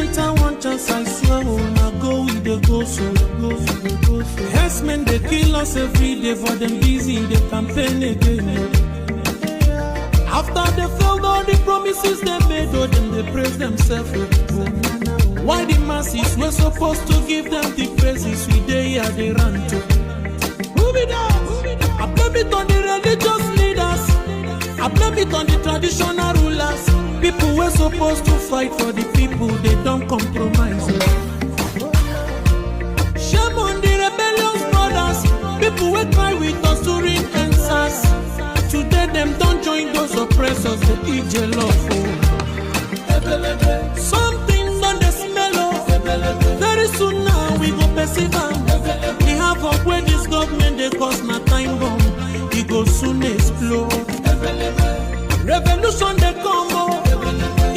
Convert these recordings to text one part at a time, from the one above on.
enter one chance, I swear, now go with the go so. Yes, men, they kill us every day for them busy, they campaign again. After they failed all the promises they made, oh, then they praise themselves. Why the masses were supposed to give them the praises we they here they run to? Move it up. I blame it on the religious leaders. I blame it on the traditional rulers. People were supposed to fight for the people, they don't compromise. Shame on the rebellious brothers. People will cry with us during answers. Today them don't join those oppressors, they eat your love. Something on the smell of. Very soon now we go perceive. We have up where this government they cause na time bomb. It go soon explode. Revolution they come oh.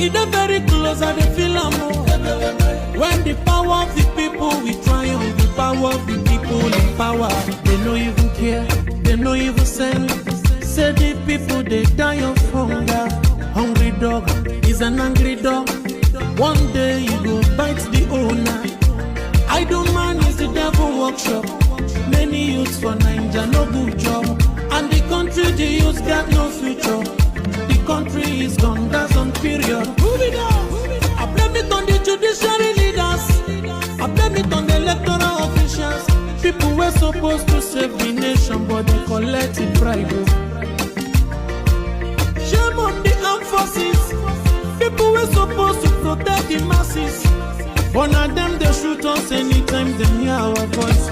It is very close and they feel more. When the power of the people we triumph, the power of the people in power. They no even care, they no even send. Say the people they die of hunger. Hungry dog is an angry dog. One day you go bite the owner. Idle man is the devil workshop. Many youths for Nigeria no good job. And the country the youths got no future. The country is gone, that's on period. Move it up. I blame it on the judiciary leaders. I blame it on the electoral officials. People were supposed to save the nation, but they collected bribe. Shame on the armed forces. People were supposed to protect the masses. One of them they shoot us anytime they hear our voice.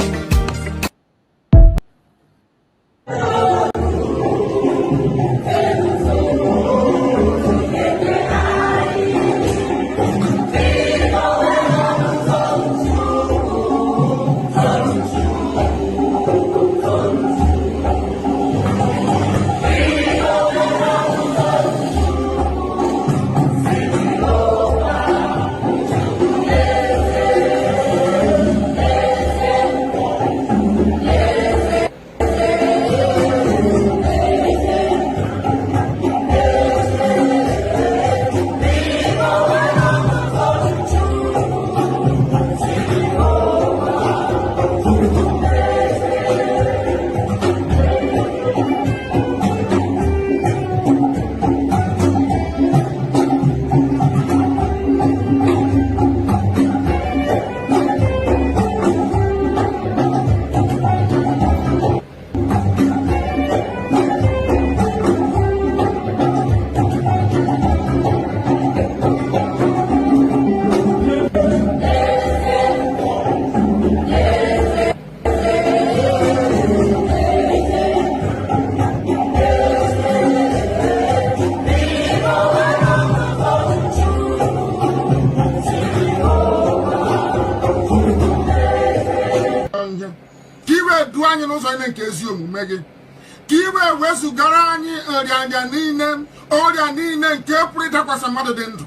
Kiwe wesu garani anya nine oria nine nke pụrụ kwasa mmadụ dị ndụ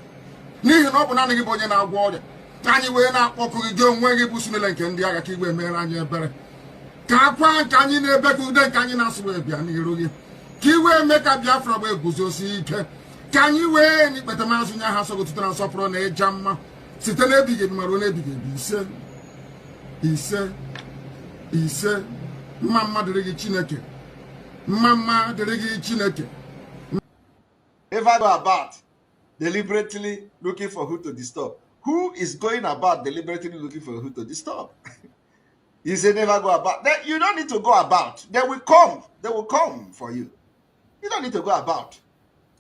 n'ihi na ọ bụ naanị gị bụ onye na-agwọ ọrịa anyị wee na-akpọkụ gị onwe gị bụ simile nke ndị agha ka igwe mere anyị ebere ka akwa nke anyị na-ebe ka ude nke anyị na-asụ wee bịa n'iru gị ka iwe mee ka Biafra wee guzosi ike ka anyị wee n'ikpete mazụ nye ha sogotutere na nsọpụrụ na ịja mma site n'ebighị ebi mara n'ebighị ebi ise mma mmadụ dịrị gị Chineke. Mama, the Chineke. If I go about deliberately looking for who to disturb, who is going about deliberately looking for who to disturb? You say never go about. Then you don't need to go about. They will come. They will come for you. You don't need to go about.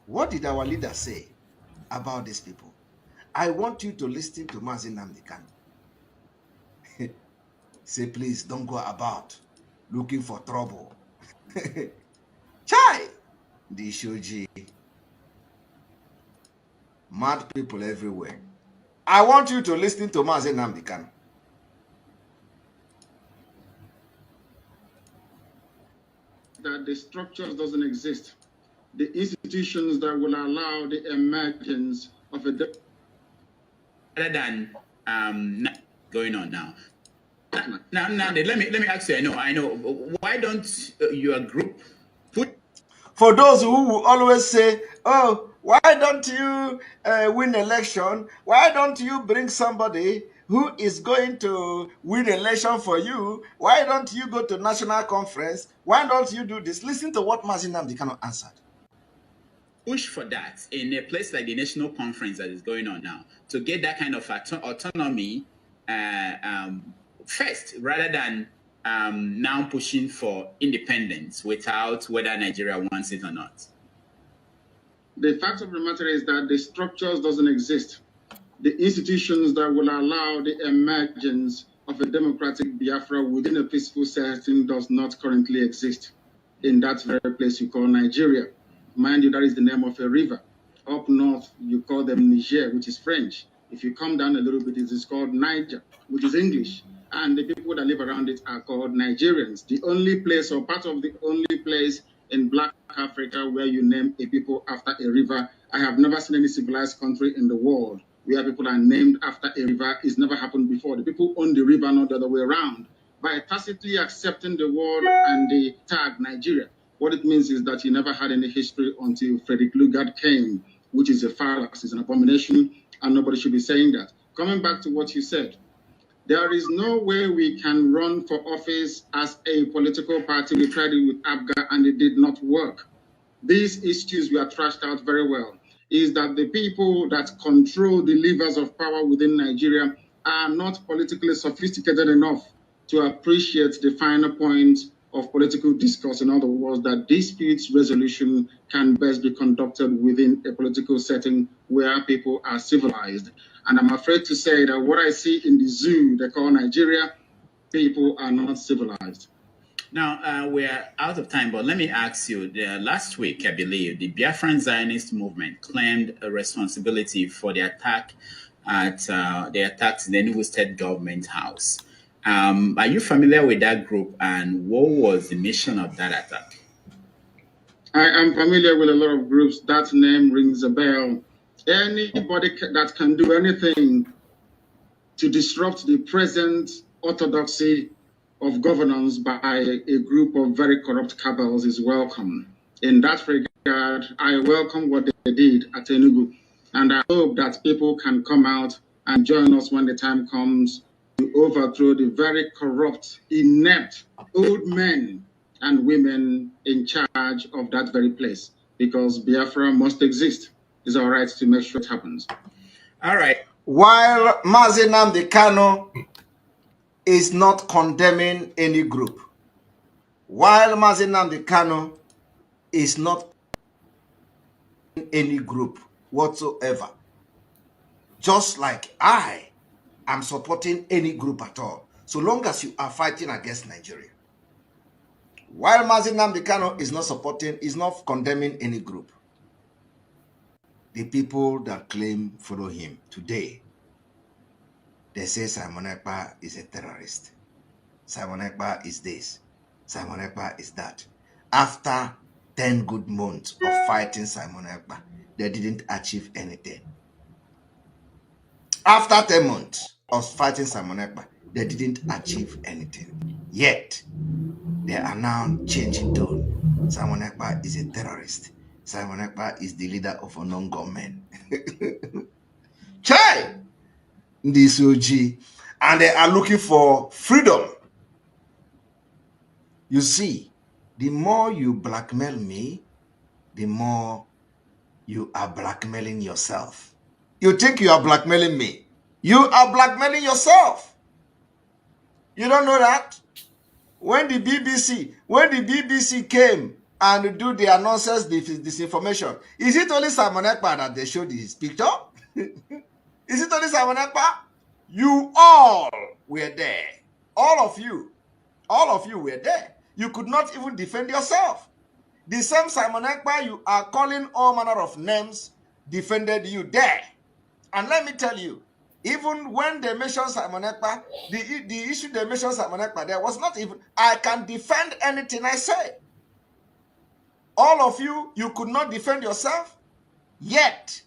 What did our leader say about these people? I want you to listen to Mazi Nnamdi Kanu. Say, please don't go about looking for trouble. Chai! The Shoji. Mad people everywhere. I want you to listen to Mazi Nnamdi Kanu. That the structures doesn't exist. The institutions that will allow the emergence of a rather than going on now. Now, let me ask you. I know. Why don't your group put? For those who will always say, "Oh, Why don't you win election? Why don't you bring somebody who is going to win election for you? Why don't you go to national conference? Why don't you do this? Listen to what Mazi Nnamdi Kanu answered. Push for that in a place like the national conference that is going on now to get that kind of autonomy first, rather than now pushing for independence without whether Nigeria wants it or not. The fact of the matter is that the structures doesn't exist. The institutions that will allow the emergence of a democratic Biafra within a peaceful setting does not currently exist in that very place you call Nigeria. Mind you, that is the name of a river. Up north, you call them Niger, which is French. If you come down a little bit, it is called Niger, which is English. And the people that live around it are called Nigerians. The only place, or part of the only place in Black Africa where you name a people after a river. I have never seen any civilized country in the world where people are named after a river. It's never happened before. The people own the river, not the other way around. By tacitly accepting the word and the tag Nigeria, what it means is that you never had any history until Frederick Lugard came, which is a fallacy, it's an abomination, and nobody should be saying that. Coming back to what you said, there is no way we can run for office as a political party. We tried it with ABGA and it did not work. These issues were thrashed out very well. Is that the people that control the levers of power within Nigeria are not politically sophisticated enough to appreciate the finer points of political discourse. In other words, that disputes resolution can best be conducted within a political setting where people are civilized. And I'm afraid to say that what I see in the zoo they call Nigeria, people are not civilized. Now, we're out of time, but let me ask you, last week, I believe, the Biafran Zionist movement claimed a responsibility for the attack at the attacks in the Enugu State Government House. Are you familiar with that group, and what was the mission of that attack? I am familiar with a lot of groups. That name rings a bell. Anybody that can do anything to disrupt the present orthodoxy of governance by a group of very corrupt cabals is welcome. In that regard, I welcome what they did at Enugu, and I hope that people can come out and join us when the time comes to overthrow the very corrupt, inept old men and women in charge of that very place, because Biafra must exist. It's our right to make sure it happens. All right. While Mazi Nnamdi Kanu is not condemning any group, while Mazi Nnamdi Kanu is not any group whatsoever, just like I am supporting any group at all, so long as you are fighting against Nigeria. While Mazi Nnamdi Kanu is not supporting, is not condemning any group, the people that claim follow him today, they say Simon Ekpa is a terrorist. Simon Ekpa is this. Simon Ekpa is that. After 10 good months of fighting Simon Ekpa, they didn't achieve anything. After 10 months of fighting Simon Ekpa, they didn't achieve anything. Yet, they are now changing tone. Simon Ekpa is a terrorist. Simon Ekpa is the leader of a non-government. Chai! This OG. And they are looking for freedom. You see, the more you blackmail me, the more you are blackmailing yourself. You think you are blackmailing me. You are blackmailing yourself. You don't know that? When the BBC came and do their nonsense disinformation, is it only Simon Ekpa that they showed his picture? Is it only Simon Ekpa? You all were there. All of you were there. You could not even defend yourself. The same Simon Ekpa you are calling all manner of names defended you there. And let me tell you, even when they mentioned Simon Ekpa, the issue they mentioned Simon Ekpa, there was not even, I can defend anything I say. All of you, you could not defend yourself, yet,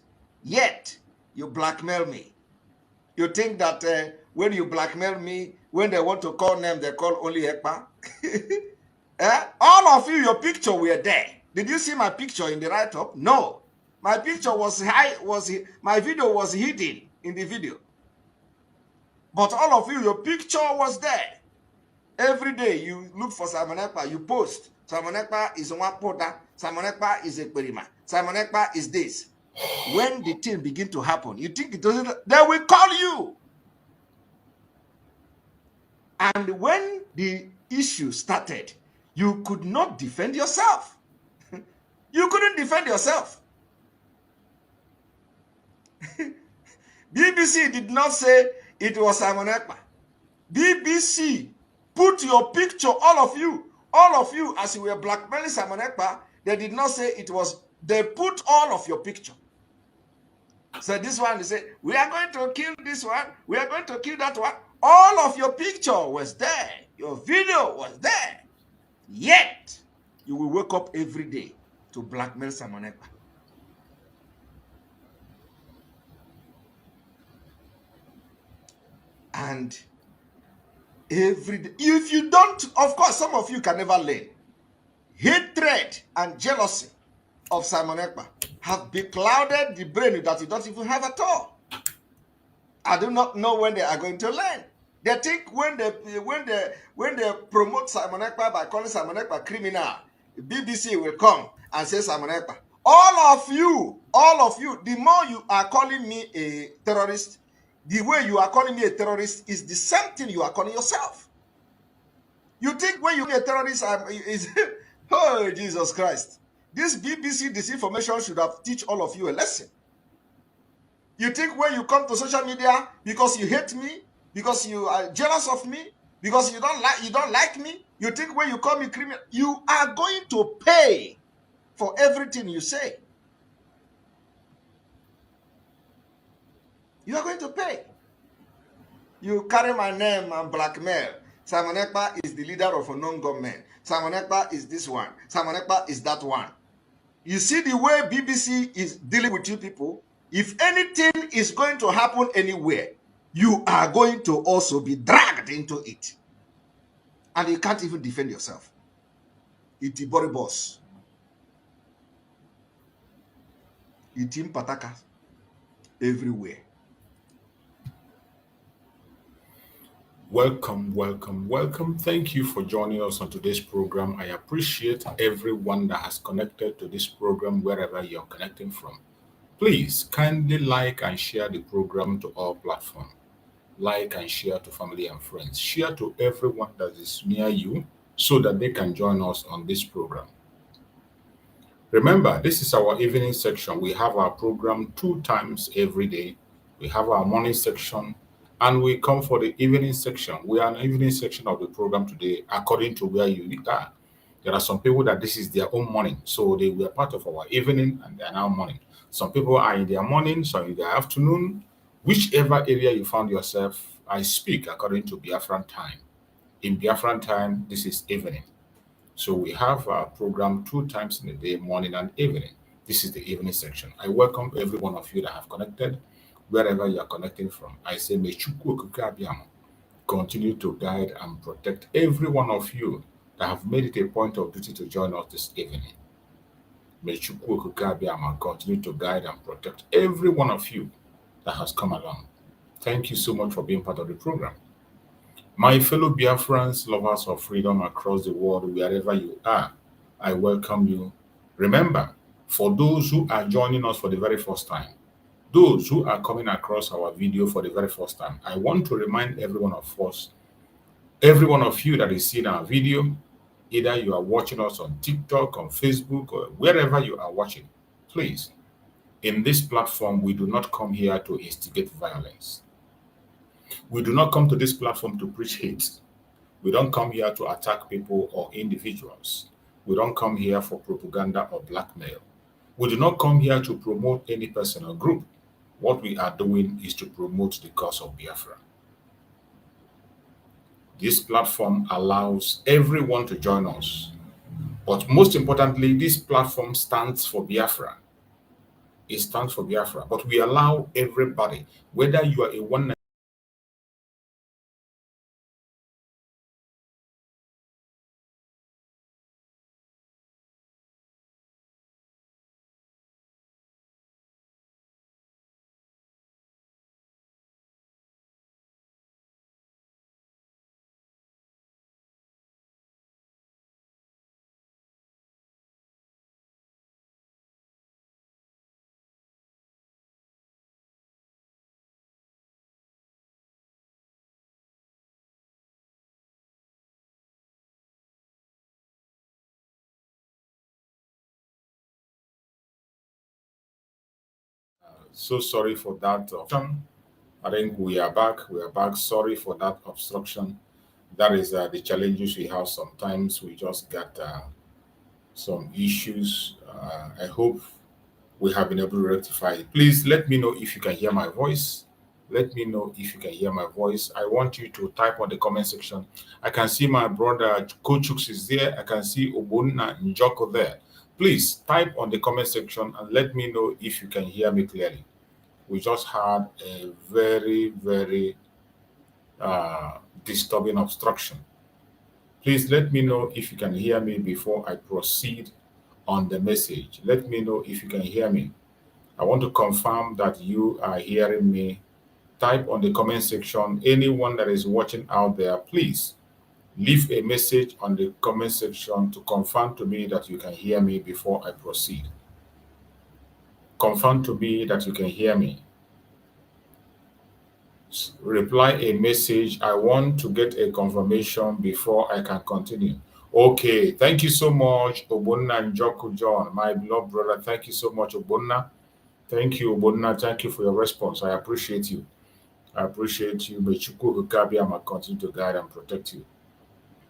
you blackmail me. You think that when you blackmail me, when they want to call name, they call only Ekpa? All of you, your picture were there. Did you see my picture in the write-up? No. My picture was high, my video was hidden in the video. But all of you, your picture was there. Every day you look for Simon Ekpa, you post. Simon Ekpa is one poda. Simon Ekpa is a perima. Simon Ekpa is this. When the thing begin to happen, you think it doesn't, they will call you. And when the issue started, you could not defend yourself. You couldn't defend yourself. BBC did not say it was Simon Ekpa. BBC put your picture, all of you, as you were blackmailing Simon Ekpa, they did not say it was, they put all of your picture. So this one, they say, we are going to kill this one, we are going to kill that one. All of your picture was there. Your video was there. Yet, you will wake up every day to blackmail Simon Ekpa. And every day, if you don't, of course, some of you can never learn. Hatred and jealousy of Simon Ekpa have beclouded the brain that you don't even have at all. I do not know when they are going to learn. They think when they promote Simon Ekpa by calling Simon Ekpa criminal, BBC will come and say Simon Ekpa. All of you, the more you are calling me a terrorist, the way you are calling me a terrorist is the same thing you are calling yourself. You think when you be a terrorist, is oh, Jesus Christ. This BBC disinformation should have teach all of you a lesson. You think when you come to social media because you hate me, because you are jealous of me, because you don't like me, you think when you call me criminal, you are going to pay for everything you say. You are going to pay. You carry my name and blackmail. Simon Ekpa is the leader of a non-government. Simon Ekpa is this one. Simon Ekpa is that one. You see the way BBC is dealing with you people? If anything is going to happen anywhere, you are going to also be dragged into it. And you can't even defend yourself. It's a body boss. It's in pataka everywhere. Welcome. Thank you for joining us on today's program. I appreciate everyone that has connected to this program wherever you're connecting from. Please kindly like and share the program to all platforms. Like and share to family and friends. Share to everyone that is near you so that they can join us on this program. Remember, this is our evening section. We have our program 2 times every day. We have our morning section and we come for the evening section. We are an evening section of the program today according to where you are. There are some people that this is their own morning, so they were part of our evening and they are now morning. Some people are in their morning, some in their afternoon. Whichever area you found yourself, I speak according to Biafran time. In Biafran time, this is evening. So we have our program 2 times in the day, morning and evening. This is the evening section. I welcome every one of you that have connected, wherever you are connecting from. I say, may Chukwu Okike Abiamo continue to guide and protect every one of you that have made it a point of duty to join us this evening. May Chukwu Okike Abiamo continue to guide and protect every one of you that has come along. Thank you so much for being part of the program. My fellow Biafrans, lovers of freedom across the world, wherever you are, I welcome you. Remember, for those who are joining us for the very first time, those who are coming across our video for the very first time, I want to remind every one of us, every one of you that is seeing our video, either you are watching us on TikTok, on Facebook, or wherever you are watching, please, in this platform, we do not come here to instigate violence. We do not come to this platform to preach hate. We don't come here to attack people or individuals. We don't come here for propaganda or blackmail. We do not come here to promote any person or group. What we are doing is to promote the cause of Biafra. This platform allows everyone to join us. But most importantly, this platform stands for Biafra. It stands for Biafra. But we allow everybody, whether you are a one So sorry for that option. I think we are back. We are back. Sorry for that obstruction. That is the challenges we have. Sometimes we just got some issues. I hope we have been able to rectify it. Please let me know if you can hear my voice. Let me know if you can hear my voice. I want you to type on the comment section. I can see my brother Kochux is there. I can see Obunna Njoko there. Please type on the comment section and let me know if you can hear me clearly. We just had a very, very disturbing obstruction. Please let me know if you can hear me before I proceed on the message. Let me know if you can hear me. I want to confirm that you are hearing me. Type on the comment section. Anyone that is watching out there, please leave a message on the comment section to confirm to me that you can hear me before I proceed. Confirm to me that you can hear me. Reply a message. I want to get a confirmation before I can continue. Okay, thank you so much, Obunna Njoku John, my beloved brother. Thank you so much, Obunna. Thank you, Obunna. Thank you for your response. I appreciate you. I appreciate you. May Chukwu Hukabiyama continue to guide and protect you.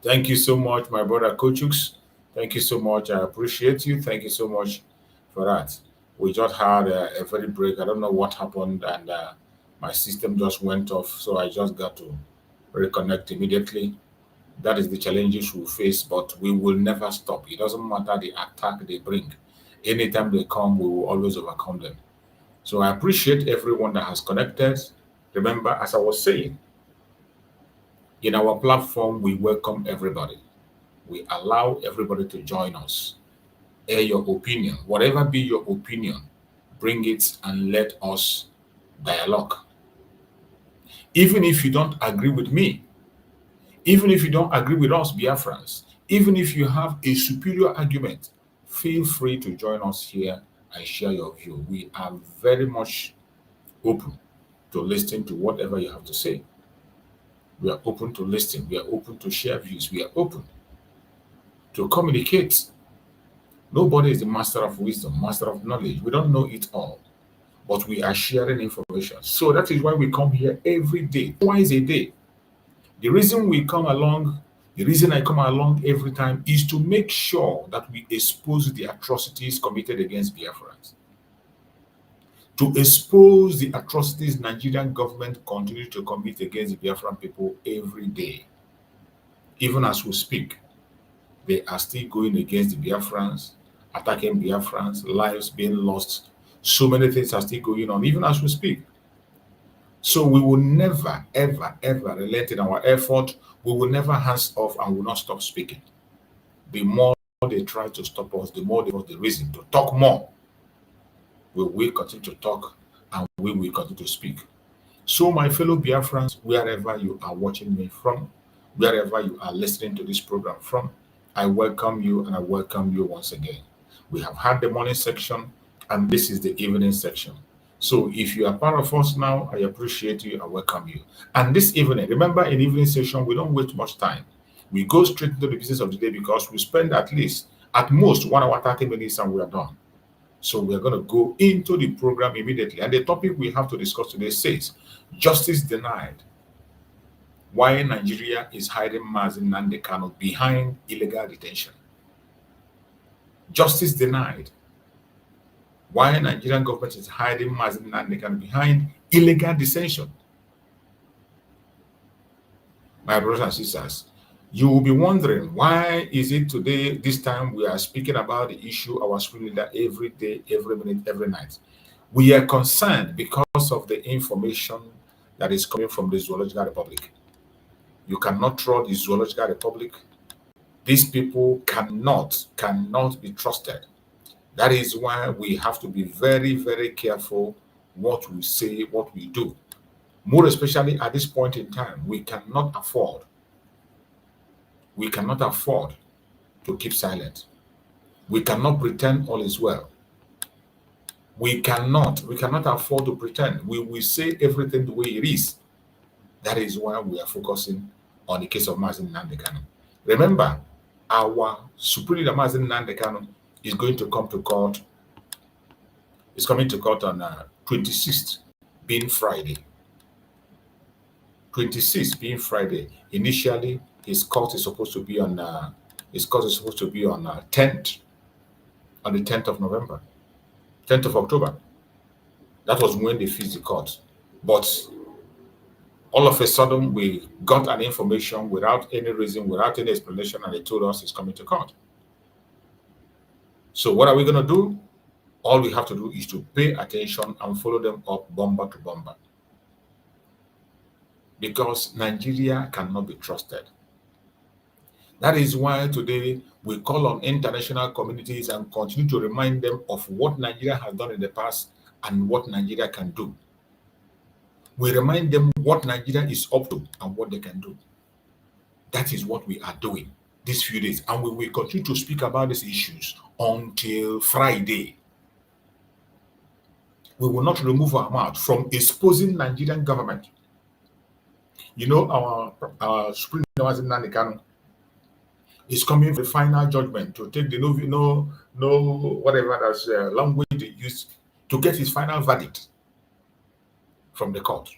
Thank you so much, my brother Kochux. Thank you so much. I appreciate you. Thank you so much for that. We just had a very break. I don't know what happened, and my system just went off, so I just got to reconnect immediately. That is the challenges we face, but we will never stop. It doesn't matter the attack they bring. Anytime they come, we will always overcome them. So I appreciate everyone that has connected. Remember, as I was saying, in our platform, we welcome everybody. We allow everybody to join us. Air your opinion. Whatever be your opinion, bring it and let us dialogue. Even if you don't agree with me, even if you don't agree with us, Biafrans, even if you have a superior argument, feel free to join us here and share your view. We are very much open to listen to whatever you have to say. We are open to listen. We are open to share views. We are open to communicate. Nobody is the master of wisdom, master of knowledge. We don't know it all, but we are sharing information. So that is why we come here every day, twice a day. The reason we come along, the reason I come along every time is to make sure that we expose the atrocities committed against Biafrans. To expose the atrocities Nigerian government continue to commit against the Biafran people every day. Even as we speak, they are still going against the Biafrans, attacking Biafrans, lives being lost. So many things are still going on, even as we speak. So we will never, ever, ever relent in our effort. We will never hands off and will not stop speaking. The more they try to stop us, the more they have the reason to talk more. We will continue to talk and we will continue to speak. So my fellow Biafrans, wherever you are watching me from, wherever you are listening to this program from, I welcome you and I welcome you once again. We have had the morning section and this is the evening section. So if you are part of us now, I appreciate you and welcome you. And this evening, remember in evening session, we don't waste much time. We go straight into the business of the day because we spend at most 1 hour, 30 minutes and we are done. So we are going to go into the program immediately. And the topic we have to discuss today says, justice denied. Why Nigeria is hiding Mazi Nnamdi Kanu behind illegal detention. Justice denied. Why Nigerian government is hiding Mazi Nnamdi Kanu behind illegal detention. My brothers and sisters, you will be wondering, why is it today, this time, we are speaking about the issue of our spring leader every day, every minute, every night. We are concerned because of the information that is coming from the Zoological Republic. You cannot trust the Zoological Republic. These people cannot be trusted. That is why we have to be very, very careful what we say, what we do. More especially at this point in time, we cannot afford to keep silent. We cannot pretend all is well. We cannot afford to pretend. We will say everything the way it is. That is why we are focusing on the case of Mazi Nnamdi Kanu. Remember, our Supreme Leader Mazi Nnamdi Kanu is going to come to court is coming to court on 26th, being Friday. 26th being Friday. Initially, his court is supposed to be on 10th, on the 10th of November, 10th of October. That was when they fixed the court. But all of a sudden, we got an information without any reason, without any explanation, and they told us it's coming to court. So what are we going to do? All we have to do is to pay attention and follow them up bomber to bomber. Because Nigeria cannot be trusted. That is why today we call on international communities and continue to remind them of what Nigeria has done in the past and what Nigeria can do. We remind them what Nigeria is up to and what they can do. That is what we are doing these few days. And we will continue to speak about these issues until Friday. We will not remove our mouth from exposing Nigerian government. You know, our Supreme Mazi Nnamdi Kanu is coming for the final judgment to take the whatever that's language they use to get his final verdict from the court.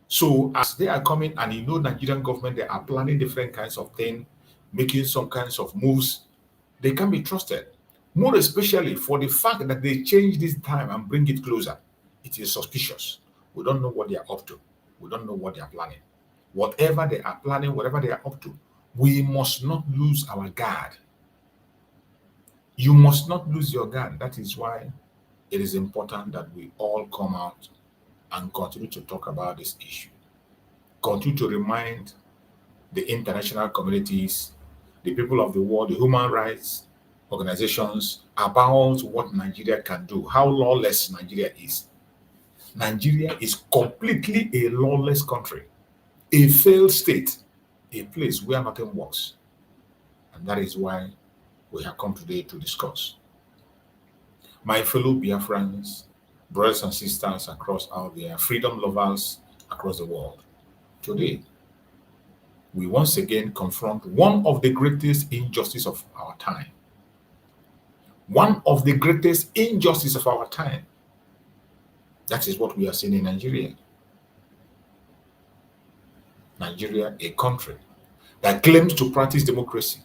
So as they are coming, and you know, Nigerian government, they are planning different kinds of things, making some kinds of moves, they can be trusted. More especially for the fact that they change this time and bring it closer. It is suspicious. We don't know what they are up to. We don't know what they are planning. Whatever they are planning, whatever they are up to, we must not lose our guard. You must not lose your guard. That is why it is important that we all come out and continue to talk about this issue. Continue to remind the international communities, the people of the world, the human rights organizations about what Nigeria can do, how lawless Nigeria is. Nigeria is completely a lawless country, a failed state, a place where nothing works. And that is why we have come today to discuss. My fellow Biafrans, brothers and sisters across out there, freedom lovers across the world, today we once again confront one of the greatest injustices of our time. One of the greatest injustices of our time. That is what we are seeing in Nigeria. Nigeria, a country that claims to practice democracy,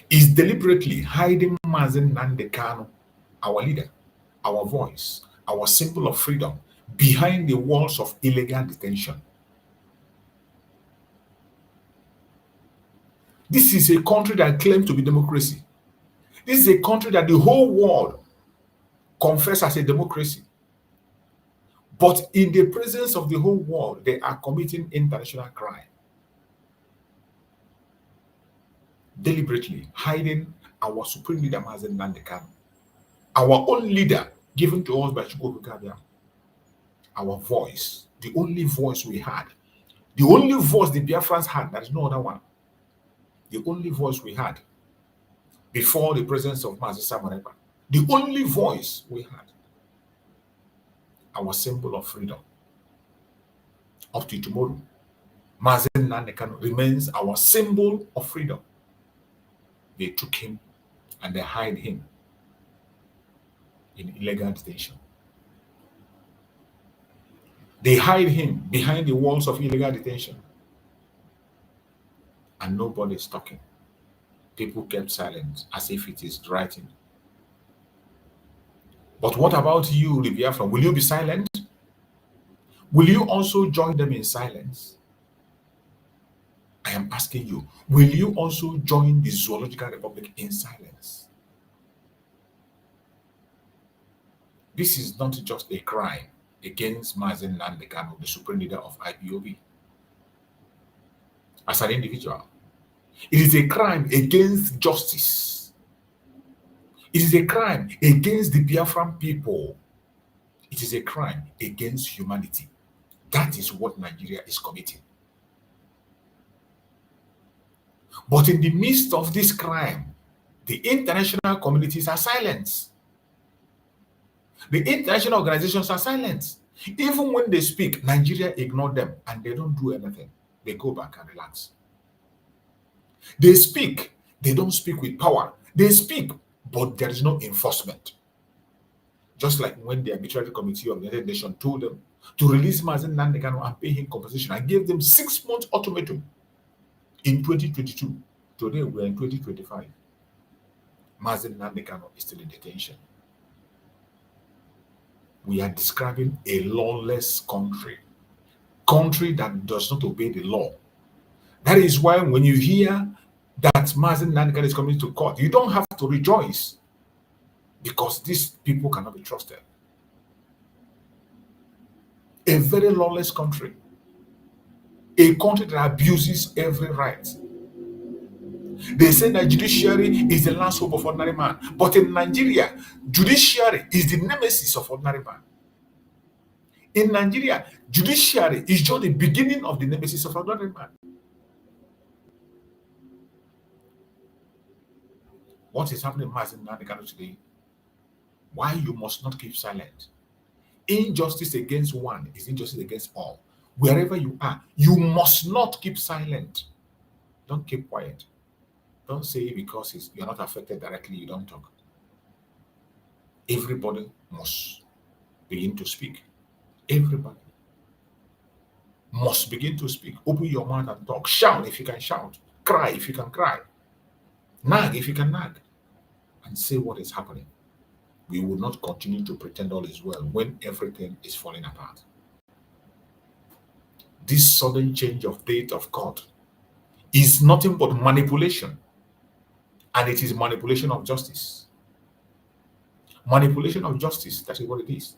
is deliberately hiding Mazi Nnamdi Kanu, our leader, our voice, our symbol of freedom, behind the walls of illegal detention. This is a country that claims to be democracy. This is a country that the whole world confesses as a democracy. But in the presence of the whole world, they are committing international crime. Deliberately hiding our supreme leader, Mazi Nnamdi Kanu, our own leader given to us by Chukwu Okike, our voice, the only voice we had, the only voice the Biafrans had, there is no other one. The only voice we had before the presence of Mazi Samareba, the only voice we had, our symbol of freedom. Up to tomorrow, Mazi Nnamdi Kanu remains our symbol of freedom. They took him and they hide him in illegal detention. They hide him behind the walls of illegal detention. And nobody is talking. People kept silent as if it is writing. But what about you, the Biafra? Will you be silent? Will you also join them in silence? I am asking you, will you also join the Zoological Republic in silence? This is not just a crime against Mazi Nnamdi Kanu, the supreme leader of IPOB, as an individual. It is a crime against justice. It is a crime against the Biafran people. It is a crime against humanity. That is what Nigeria is committing. But in the midst of this crime, the international communities are silent. The international organizations are silent. Even when they speak, Nigeria ignore them and they don't do anything. They go back and relax. They speak, they don't speak with power. They speak, but there is no enforcement. Just like when the arbitrary committee of the United Nations told them to release Mazi Nnamdi Kanu and pay him compensation and gave them 6 months ultimatum in 2022. Today we are in 2025. Mazi Nnamdi Kanu is still in detention. We are describing a lawless country that does not obey the law. That is why when you hear that Mazi Nnamdi Kanu is coming to court, you don't have to rejoice, because these people cannot be trusted. A very lawless country, a country that abuses every right. They say that judiciary is the last hope of ordinary man, but in Nigeria, judiciary is the nemesis of ordinary man. In Nigeria, judiciary is just the beginning of the nemesis of ordinary man. What is happening in Mazi Nnamdi Kanu today? Why you must not keep silent. Injustice against one is injustice against all. Wherever you are, you must not keep silent. Don't keep quiet. Don't say because you're not affected directly, you don't talk. Everybody must begin to speak. Everybody must begin to speak. Open your mouth and talk. Shout if you can shout. Cry if you can cry. Nag if you can nag. And say what is happening. We will not continue to pretend all is well when everything is falling apart. This sudden change of date of court is nothing but manipulation. And it is manipulation of justice. Manipulation of justice, that is what it is.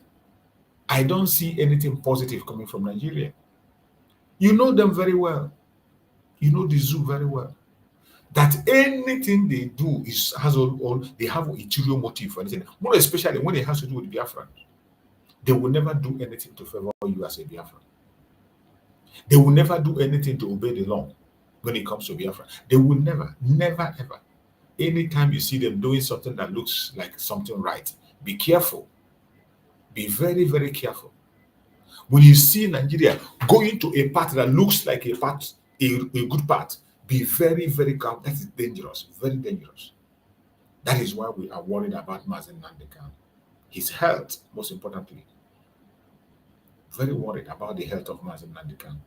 I don't see anything positive coming from Nigeria. You know them very well. You know the zoo very well. That anything they do they have an ulterior motive for anything. More especially when it has to do with Biafran. They will never do anything to favor you as a Biafran. They will never do anything to obey the law when it comes to Biafra. They will never, ever. Anytime you see them doing something that looks like something right, be careful. Be very, very careful. When you see Nigeria going to a path that looks like a good path, be very, very calm. That is dangerous, very dangerous. That is why we are worried about Mazi Nnamdi Kanu. His health, most importantly. Very worried about the health of Mazi Nnamdi Kanu.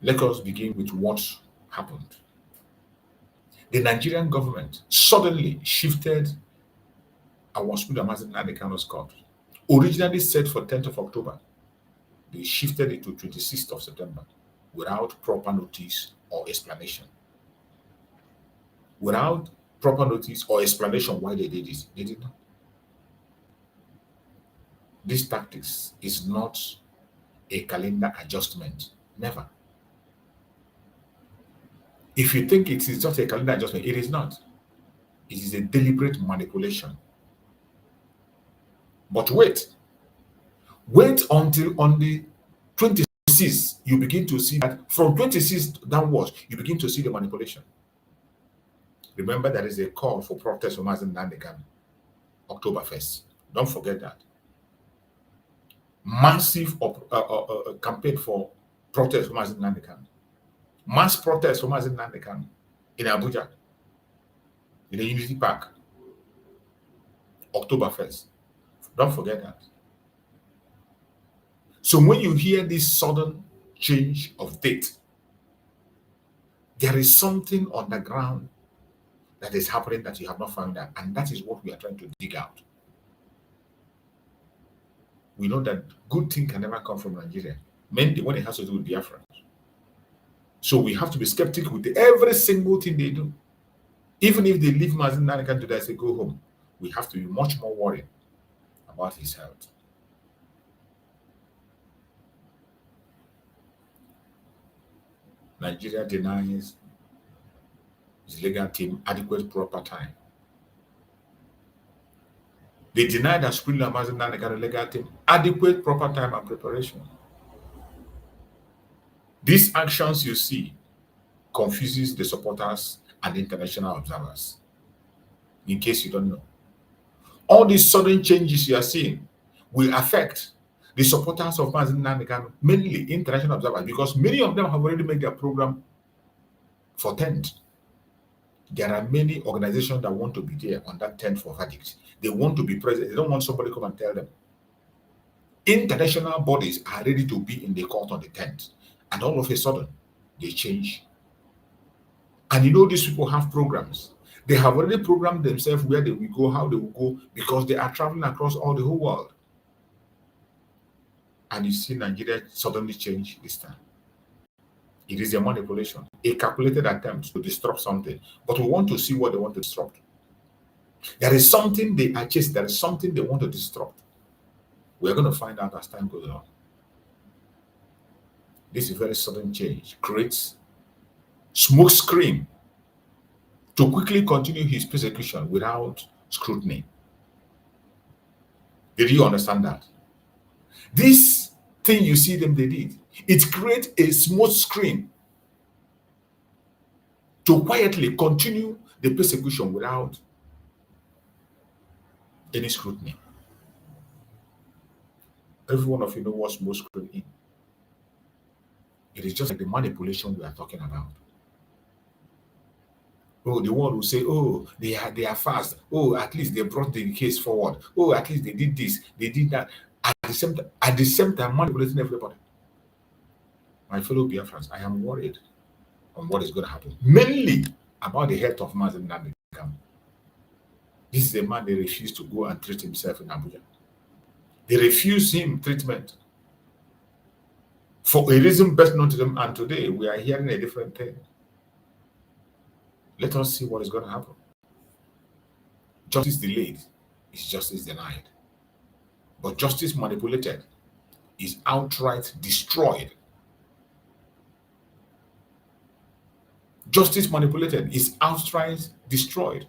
Let us begin with what happened. The Nigerian government suddenly shifted our speed Mazi Nnamdi Kanu's court. Originally set for 10th of October, they shifted it to 26th of September without proper notice or explanation. Without proper notice or explanation why they did this, they did not. This tactics is not a calendar adjustment. Never. If you think it is just a calendar adjustment, it is not. It is a deliberate manipulation. But wait until on the 26th, you begin to see that from 26th downwards, you begin to see the manipulation. Remember, there is a call for protest for Mazi Nnamdi Kanu, October 1st. Don't forget that. Massive campaign for protest for Mazi Nnamdi Kanu. Mass protest for Mazi Nnamdi Kanu in Abuja, in the Unity Park, October 1st. Don't forget that. So when you hear this sudden change of date, there is something on the ground that is happening that you have not found out, and that is what we are trying to dig out. We know that good thing can never come from Nigeria, mainly when it has to do with Biafra. So we have to be skeptical with every single thing they do. Even if they leave Mazi Nnamdi Kanu today and say go home, we have to be much more worried about his health. Nigeria denies his legal team adequate proper time. They deny that Supreme Mazi Nnamdi Kanu legal team adequate proper time and preparation. These actions you see confuses the supporters and international observers. In case you don't know, all these sudden changes you are seeing will affect the supporters of Mazi Nnamdi Kanu, mainly international observers, because many of them have already made their program for 10th. There are many organizations that want to be there on that tent for verdict. They want to be present. They don't want somebody to come and tell them. International bodies are ready to be in the court on the 10th. And all of a sudden, they change. And you know, these people have programs. They have already programmed themselves where they will go, how they will go, because they are traveling across all the whole world. And you see Nigeria suddenly change this time. It is a manipulation, a calculated attempt to disrupt something. But we want to see what they want to disrupt. There is something they are chasing. There is something they want to disrupt. We're going to find out as time goes on. This very sudden change creates smoke screen to quickly continue his persecution without scrutiny. Did you understand that? This thing you see them they did, it creates a smoke screen to quietly continue the persecution without any scrutiny. Every one of you know what smoke screen is. It is just like the manipulation we are talking about. Oh, the world will say, oh, they are fast. Oh, at least they brought the case forward. Oh, at least they did this, they did that. At the same time, manipulating everybody. My fellow Biafrans, I am worried on what is going to happen. Mainly about the health of Mazi Nnamdi Kanu. This is a man they refuse to go and treat himself in Abuja. They refuse him treatment for a reason best known to them, and today we are hearing a different thing. Let us see what is going to happen. Justice delayed is justice denied. But justice manipulated is outright destroyed. Justice manipulated is outright destroyed.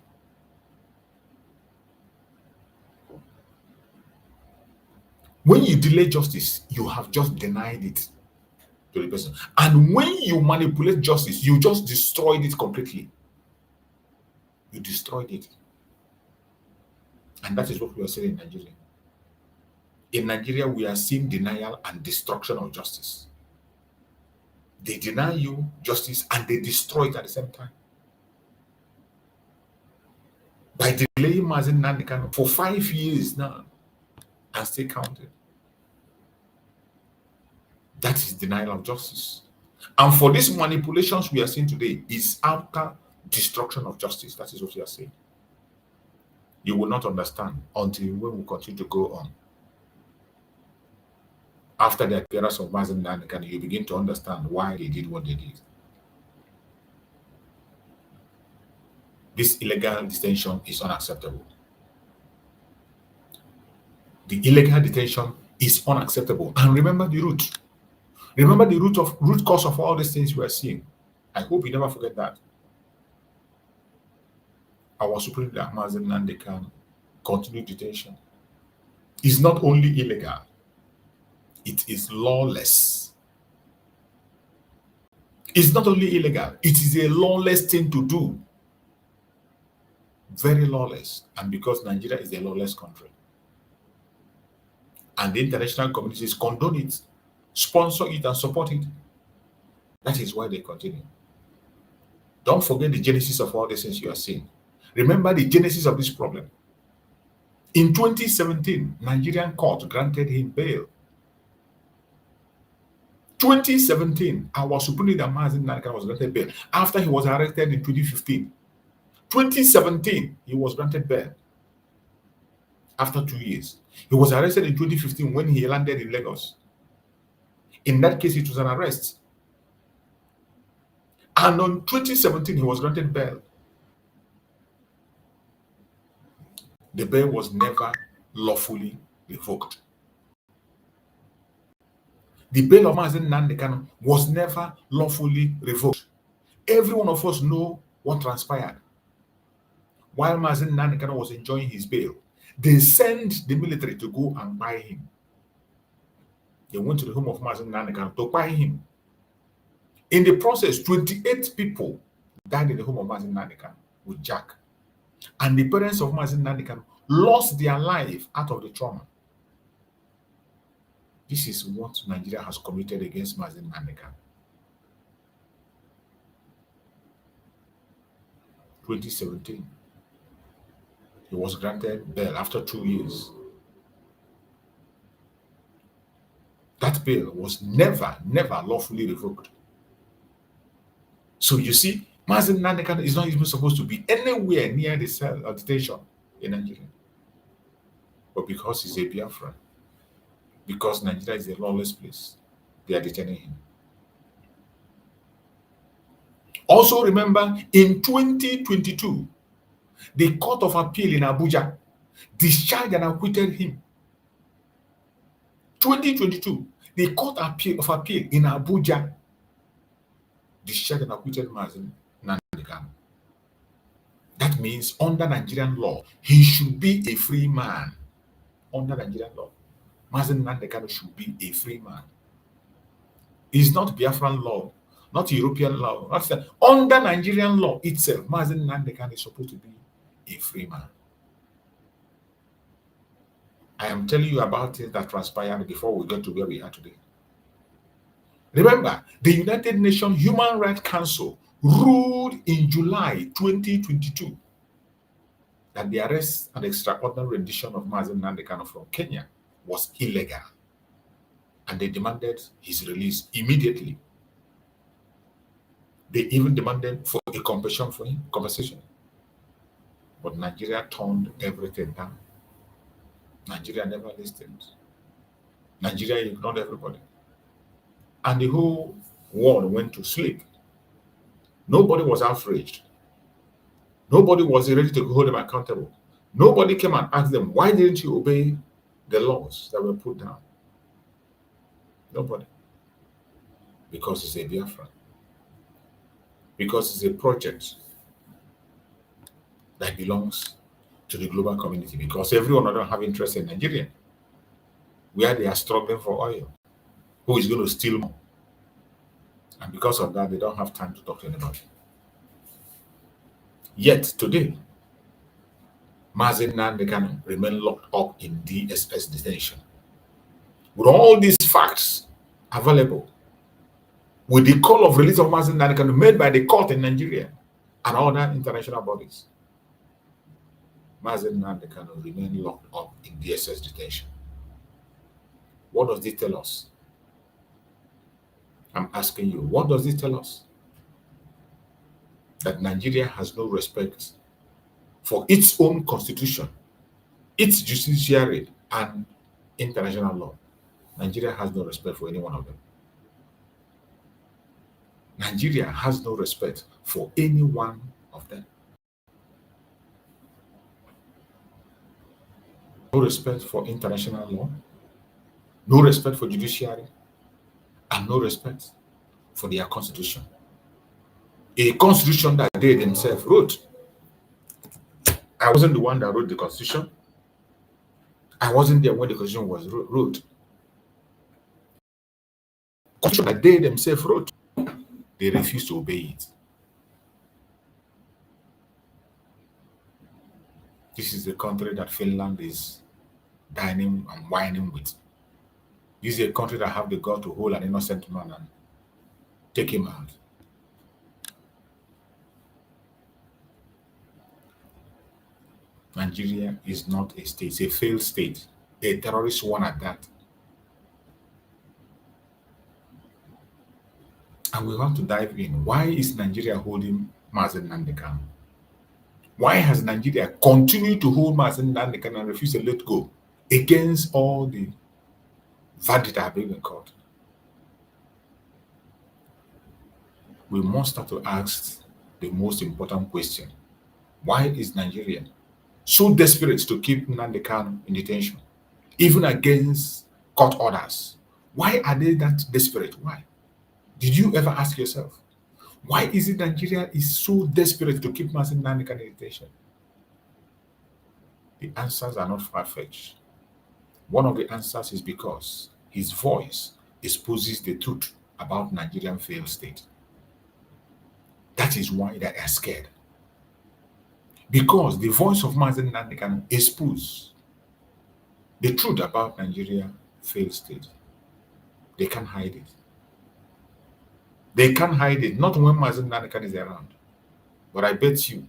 When you delay justice, you have just denied it to the person. And when you manipulate justice, you just destroyed it completely. You destroyed it. And that is what we are saying in Nigeria. In Nigeria, we are seeing denial and destruction of justice. They deny you justice and they destroy it at the same time. By delaying Mazi Nnamdi Kanu for 5 years now and still counting. That is denial of justice. And for these manipulations we are seeing today is utter destruction of justice. That is what we are saying. You will not understand until when we continue to go on. After the appearance of Mazi Nnamdi Kanu, you begin to understand why they did what they did. This illegal detention is unacceptable. The illegal detention is unacceptable. And remember the root. Remember the root cause of all these things we are seeing. I hope you never forget that. Our Supreme Leader, Mazi Nnamdi Kanu, continued detention is not only illegal, it is lawless. It's not only illegal, it is a lawless thing to do. Very lawless. And because Nigeria is a lawless country, and the international communities condone it, sponsor it, and support it, that is why they continue. Don't forget the genesis of all these things you are seeing. Remember the genesis of this problem. In 2017, Nigerian court granted him bail. 2017, our Supreme Leader Mazi Nnamdi Kanu was granted bail after he was arrested in 2015. 2017, he was granted bail after 2 years. He was arrested in 2015 when he landed in Lagos. In that case, it was an arrest. And on 2017, he was granted bail. The bail was never lawfully revoked. The bail of Mazi Nnamdi Kanu was never lawfully revoked. Every one of us know what transpired. While Mazi Nnamdi Kanu was enjoying his bail, they sent the military to go and buy him. They went to the home of Mazi Nnamdi Kanu to buy him. In the process, 28 people died in the home of Mazi Nnamdi Kanu with Jack. And the parents of Mazi Nnamdi Kanu lost their life out of the trauma. This is what Nigeria has committed against Mazi Nnamdi Kanu. 2017. He was granted bail after 2 years. That bail was never lawfully revoked. So you see, Mazi Nnamdi Kanu is not even supposed to be anywhere near the cell or detention in Nigeria. But because he's a Biafran, because Nigeria is a lawless place, they are detaining him. Also remember, in 2022, the Court of Appeal in Abuja discharged and acquitted him. 2022, the Court of Appeal in Abuja discharged and acquitted Mazi Nnamdi Kanu. That means under Nigerian law, he should be a free man. Under Nigerian law, Mazi Nnamdi Kanu should be a free man. It's not Biafran law, not European law. Not that. Under Nigerian law itself, Mazi Nnamdi Kanu is supposed to be a free man. I am telling you about things that transpired before we get to where we are today. Remember, the United Nations Human Rights Council ruled in July 2022 that the arrest and extraordinary rendition of Mazi Nnamdi Kanu from Kenya was illegal, and they demanded his release immediately. They even demanded for a compensation. But Nigeria turned everything down. Nigeria never listened. Nigeria ignored everybody. And the whole world went to sleep. Nobody was outraged. Nobody was ready to hold them accountable. Nobody came and asked them, why didn't you obey the laws that were put down? Nobody. Because it's a Biafra. Because it's a project that belongs to the global community. Because everyone of them have interest in Nigeria, where they are struggling for oil. Who is going to steal more? And because of that, they don't have time to talk to anybody. Yet today, Mazi Nnamdi Kanu remain locked up in DSS detention. With all these facts available, with the call of release of Mazi Nnamdi Kanu made by the court in Nigeria and other international bodies, Mazi Nnamdi Kanu remain locked up in DSS detention. What does this tell us? I'm asking you, what does this tell us? That Nigeria has no respect for its own constitution, its judiciary, and international law. Nigeria has no respect for any one of them. Nigeria has no respect for any one of them. No respect for international law, no respect for judiciary, and no respect for their constitution. A constitution that they themselves wrote. I wasn't the one that wrote the constitution. I wasn't there when the constitution was wrote. Constitution that they themselves wrote. They refused to obey it. This is the country that Finland is dining and whining with. This is a country that have the God to hold an innocent man and take him out. Nigeria is not a state, it's a failed state, a terrorist one at that. And we want to dive in. Why is Nigeria holding Mazi Nnamdi Kanu? Why has Nigeria continued to hold Mazi Nnamdi Kanu and refuse to let go against all the verdicts that have been in court? We must start to ask the most important question. Why is Nigeria so desperate to keep Nnamdi Kanu in detention, even against court orders? Why are they that desperate? Why? Did you ever ask yourself, why is it Nigeria is so desperate to keep Mazi Nnamdi Kanu in detention? The answers are not far-fetched. One of the answers is because his voice exposes the truth about Nigerian failed state. That is why they are scared. Because the voice of Mazi Nnamdi Kanu expose the truth about Nigeria failed state. They can't hide it. They can't hide it, not when Mazi Nnamdi Kanu is around. But I bet you,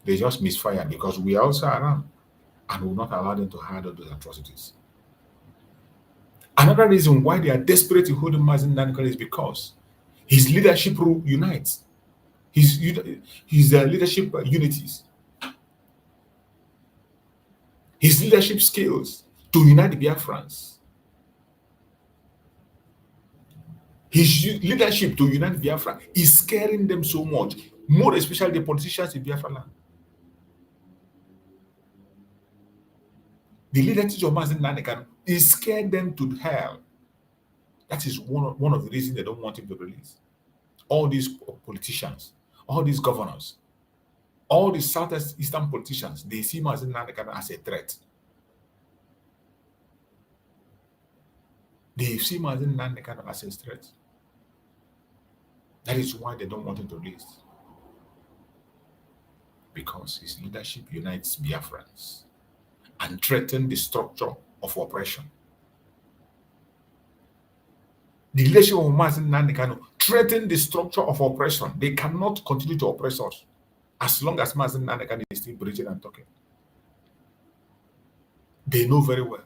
They just misfire because we are also around and will not allow them to handle those atrocities. Another reason why they are desperate to hold Mazi Nnamdi Kanu is because his leadership unites. His leadership unities. His leadership skills to unite the Biafrans. His leadership to unite Biafra is scaring them so much, more especially the politicians in Biafra land. The leadership of Mazi Nnamdi Kanu is scared them to hell. That is one of the reasons they don't want him to release. All these politicians, all these governors, all these southeastern politicians, they see Mazi Nnamdi Kanu as a threat. They see Mazi Nnamdi Kanu as a threat. That is why they don't want him to release. Because his leadership unites Biafrans and threatens the structure of oppression. The leadership of Mazi Nnamdi Kanu threatens the structure of oppression. They cannot continue to oppress us as long as Mazi Nnamdi Kanu is still preaching and talking. They know very well.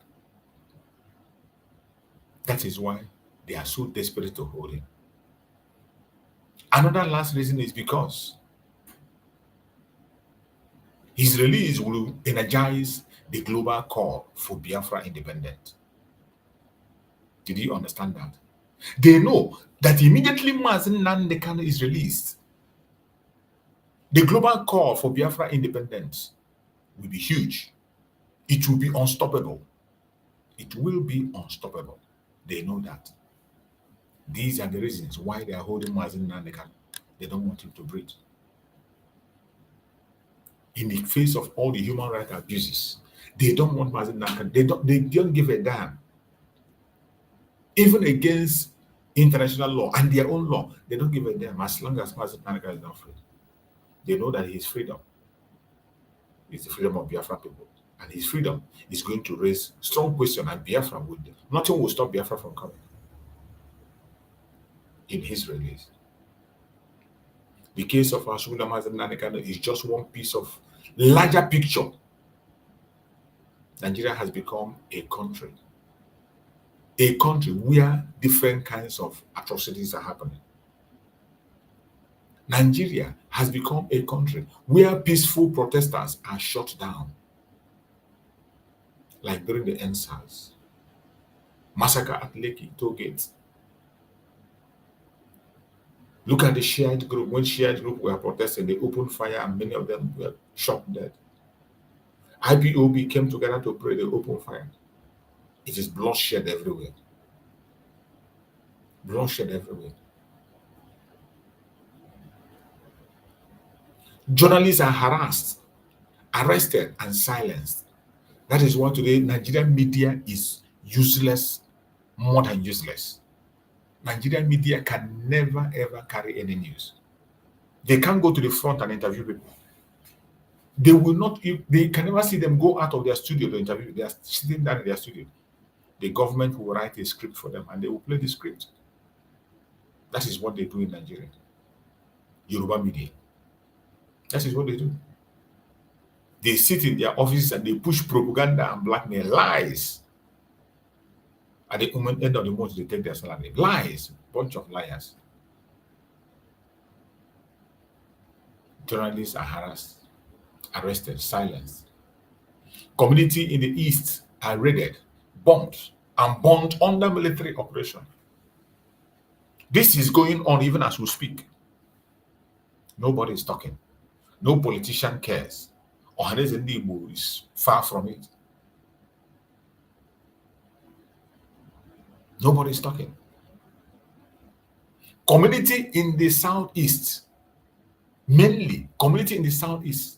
That is why they are so desperate to hold him. Another last reason is because his release will energize the global call for Biafra independence. Did you understand that? They know that immediately Mazi Nnamdi Kanu is released, the global call for Biafra independence will be huge. It will be unstoppable. It will be unstoppable. They know that. These are the reasons why they are holding Mazi Nnamdi Kanu. They don't want him to breathe. In the face of all the human rights abuses, they don't want Mazi Nnamdi Kanu. They don't give a damn. Even against international law and their own law, they don't give a damn as long as Mazi Nnamdi Kanu is not free. They know that his freedom is the freedom of Biafra people. And his freedom is going to raise strong question, and Biafra would. Nothing will stop Biafra from coming in his release. The case of Mazi Nnamdi Kanu is just one piece of larger picture. Nigeria has become a country where different kinds of atrocities are happening. Nigeria has become a country where peaceful protesters are shut down, like during the NSAS massacre at Lekki toll gate. Look at the Shiite group. When Shiite group were protesting, they opened fire and many of them were shot dead. IPOB came together to pray, they opened fire. It is bloodshed everywhere. Bloodshed everywhere. Journalists are harassed, arrested, and silenced. That is why today Nigerian media is useless, more than useless. Nigerian media can never ever carry any news. They can't go to the front and interview people. They will not, they can never see them go out of their studio to interview. They are sitting down in their studio. The government will write a script for them and they will play the script. That is what they do in Nigeria. Yoruba media. That is what they do. They sit in their offices and they push propaganda and blackmail, lies. At the end of the month, they take their salary. Lies. Bunch of liars. Journalists are harassed, arrested, silenced. Community in the east are raided, bombed, and burned under military operation. This is going on even as we speak. Nobody is talking. No politician cares. Ohaneze Ndigbo is far from it. Nobody is talking. Community in the southeast, mainly community in the southeast,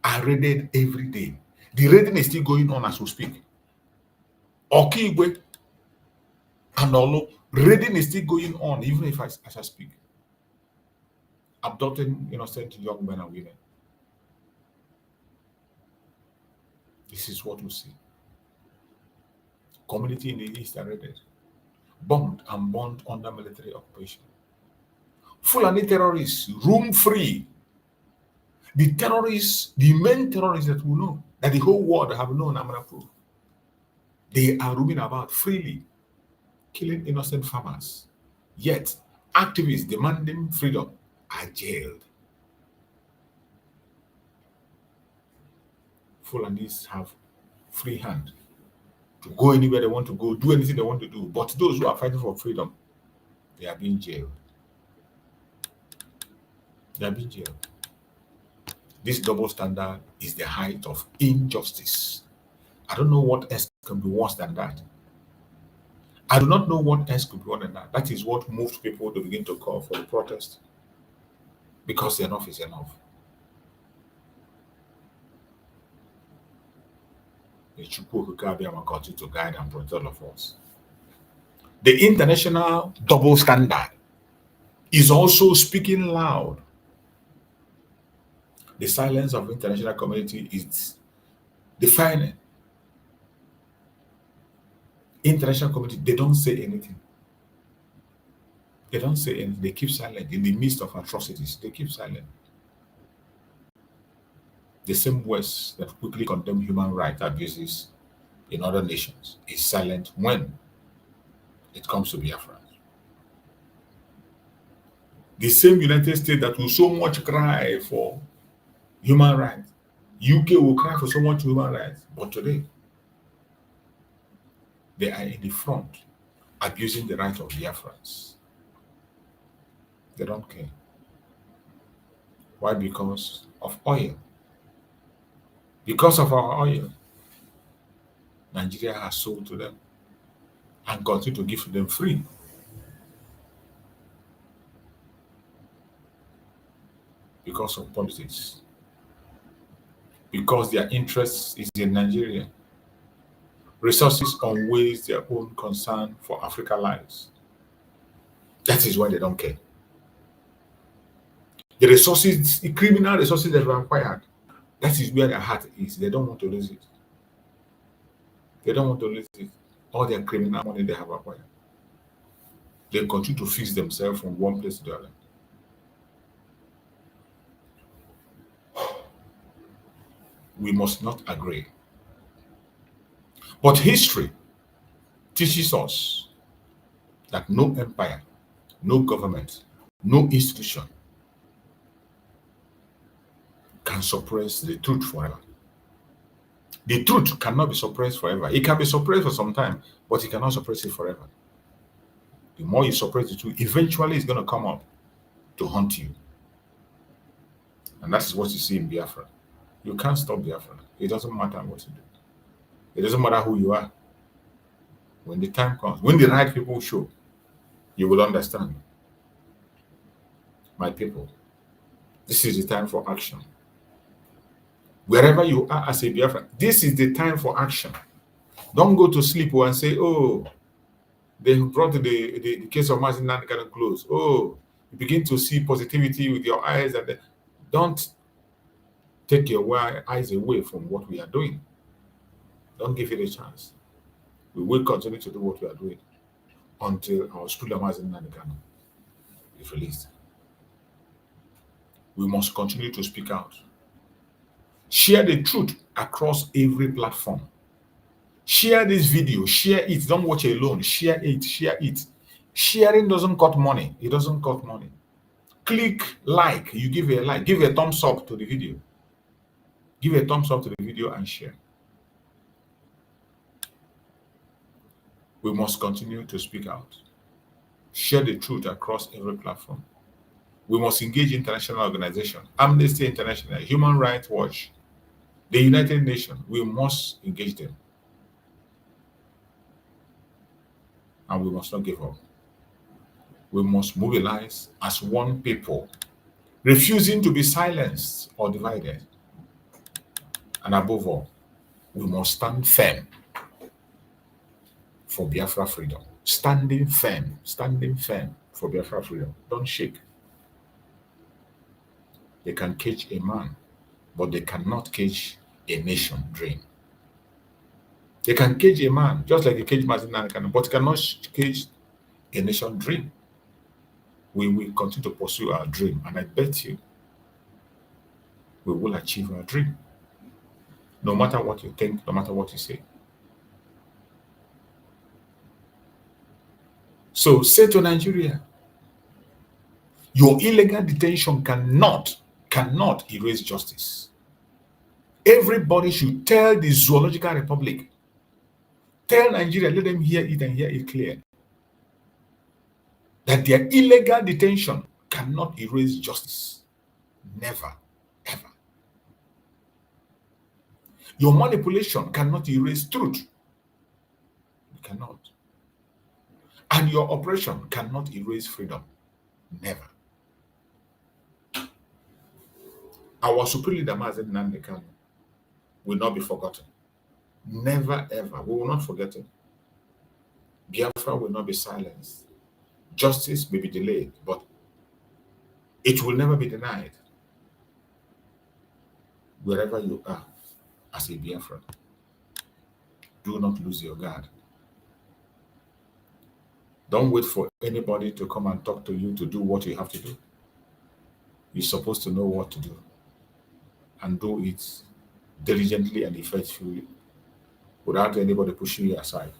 are raided every day. The raiding is still going on as we speak. Okigwe and Olo, raiding is still going on even if as I speak. Abducting innocent young men and women. This is what we see. Community in the east are raided, bombed and burned under military occupation. Fulani terrorists roam free The terrorists, the main terrorists that we know, that the whole world have known, I'm going to prove, they are roaming about freely, killing innocent farmers. Yet, activists demanding freedom are jailed. Fulanis have free hand to go anywhere they want to go, do anything they want to do. But those who are fighting for freedom, they are being jailed. They are being jailed. This double standard is the height of injustice. I don't know what else can be worse than that. I do not know what else could be worse than that. That is what moved people to begin to call for the protest. Because enough is enough. The Chukwu continue to guide and protect all of us. The international double standard is also speaking loud. The silence of the international community is defining. International community, they don't say anything. They don't say anything. They keep silent in the midst of atrocities. They keep silent. The same West that quickly condemn human rights abuses in other nations is silent when it comes to Biafra. The same United States that will so much cry for human rights, UK will cry for so much human rights, but today they are in the front abusing the right of Biafrans. They don't care. Why? Because of oil. Because of our oil, Nigeria has sold to them and continue to give to them free. Because of politics. Because their interest is in Nigeria. Resources outweighs their own concern for African lives. That is why they don't care. The resources, the criminal resources that were acquired, that is where their heart is. They don't want to lose it. They don't want to lose it. All their criminal money they have acquired. They continue to fix themselves from one place to the other. We must not agree. But history teaches us that no empire, no government, no institution can suppress the truth forever. The truth cannot be suppressed forever. It can be suppressed for some time, but it cannot suppress it forever. The more you suppress the truth, eventually it's going to come up to haunt you. And that is what you see in Biafra. You can't stop Biafra. It doesn't matter what you do. It doesn't matter who you are. When the time comes, when the right people show, you will understand. My people, this is the time for action. Wherever you are as a Biafran, this is the time for action. Don't go to sleep and say, oh, they brought the case of Mazi Nnamdi Kanu close. Oh, you begin to see positivity with your eyes. And don't take your eyes away from what we are doing. Don't give it a chance. We will continue to do what we are doing until our student Mazi Nnamdi Kanu is released. We must continue to speak out. Share the truth across every platform. Share this video. Share it. Don't watch it alone. Share it. Share it. Sharing doesn't cost money. It doesn't cost money. Click like. You give a like. Give a thumbs up to the video. Give a thumbs up to the video and share. We must continue to speak out. Share the truth across every platform. We must engage international organizations, Amnesty International, Human Rights Watch, the United Nations. We must engage them. And we must not give up. We must mobilize as one people, refusing to be silenced or divided. And above all, we must stand firm for Biafra freedom. Standing firm for Biafra freedom. Don't shake. They can cage a man, but they cannot cage a nation dream. They can cage a man, just like they cage Mazi Nnamdi Kanu, but cannot cage a nation dream. We will continue to pursue our dream, and I bet you we will achieve our dream. No matter what you think, no matter what you say. So say to Nigeria, your illegal detention cannot erase justice. Everybody should tell the Zoological Republic, tell Nigeria, let them hear it and hear it clear, that their illegal detention cannot erase justice. Never, ever. Your manipulation cannot erase truth. You cannot. And your oppression cannot erase freedom. Never. Our supreme leader, Mazi Nnamdi Kanu, will not be forgotten. Never, ever. We will not forget it. Biafra will not be silenced. Justice may be delayed, but it will never be denied. Wherever you are, as a Biafran, do not lose your guard. Don't wait for anybody to come and talk to you to do what you have to do. You're supposed to know what to do and do it diligently and effectively without anybody pushing you aside.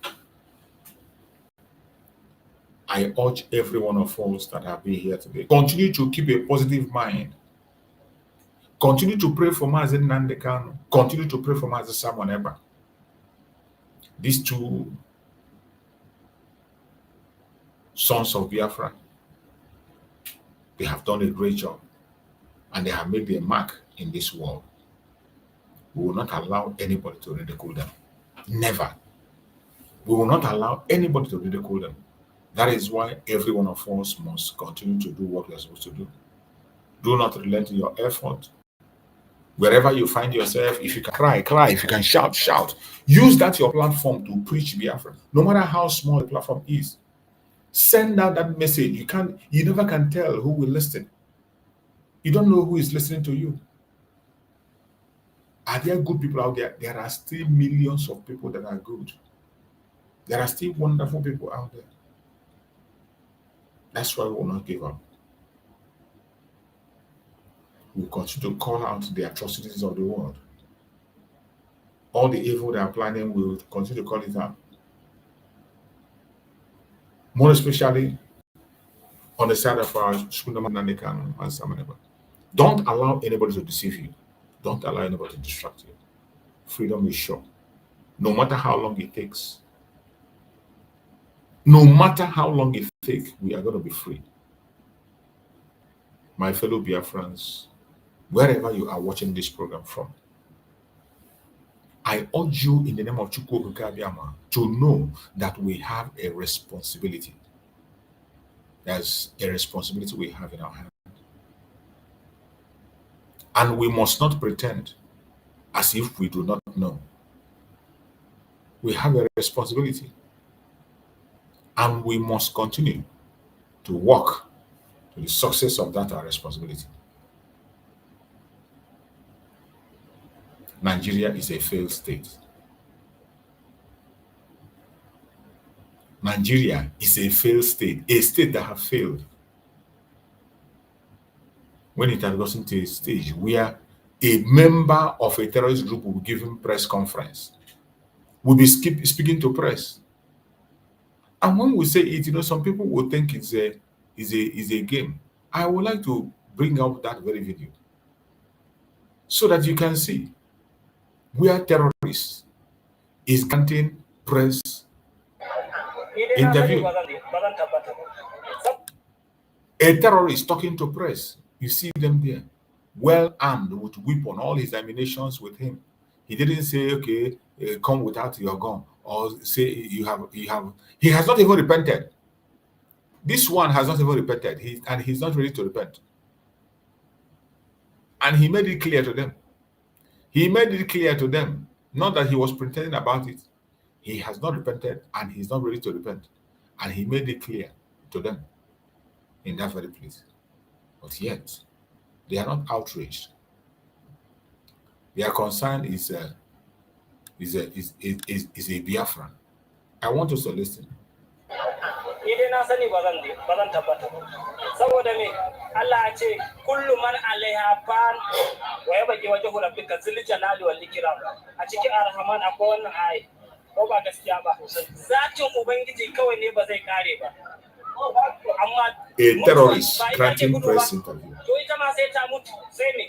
I urge every one of us that have been here today, continue to keep a positive mind. Continue to pray for Mazi Nnamdi Kanu. Continue to pray for Mazi Samuel Eba. These two sons of Biafra, they have done a great job and they have made their mark in this world. We will not allow anybody to ridicule them. Never. We will not allow anybody to ridicule them. That is why every one of us must continue to do what we are supposed to do. Do not relent in your effort. Wherever you find yourself, if you can cry, cry. If you can shout, shout. Use that your platform to preach Biafra. No matter how small the platform is. Send out that message. You never can tell who will listen. You don't know who is listening to you. Are there good people out there? There are still millions of people that are good. There are still wonderful people out there. That's why we will not give up. We will continue to call out the atrocities of the world. All the evil they are planning, we will continue to call it out. More especially on the side of our Nnamdi Kanu and Samuel Eba. Don't allow anybody to deceive you. Don't allow anybody to distract you. Freedom is sure. No matter how long it takes. No matter how long it takes, we are going to be free. My fellow Biafrans, wherever you are watching this program from, I urge you in the name of Chukwu Abiyama to know that we have a responsibility. There's a responsibility we have in our hand. And we must not pretend as if we do not know. We have a responsibility. And we must continue to work to the success of that our responsibility. Nigeria is a failed state. Nigeria is a failed state, a state that has failed. When it has gotten to a stage where a member of a terrorist group will be giving press conference, will be speaking to press. And when we say it, some people will think it's a game. I would like to bring out that very video so that you can see where terrorists is granting press interview. A terrorist talking to press. You see them there, well armed with weapon, all his ammunitions with him. He didn't say, okay, come without your gun, or say you have. He has not even repented. This one has not even repented, and he's not ready to repent. And he made it clear to them. He made it clear to them, not that he was pretending about it. He has not repented, and he's not ready to repent. And he made it clear to them in that very place. But yet, they are not outraged. Their concern is a Biafran. I want us to listen. Allah ya ce kullu man alaiha fan wa yabqi wajhu rabbika zil jalali wal ikram. A cikin Ar-Rahman akwai wannan ayi. Ko ba gaskiya ba. Zatin Ubangiji kawai ne ba zai kare ba. Amma a terrorist granting press interview. To ita ma sai ta mutu sai me?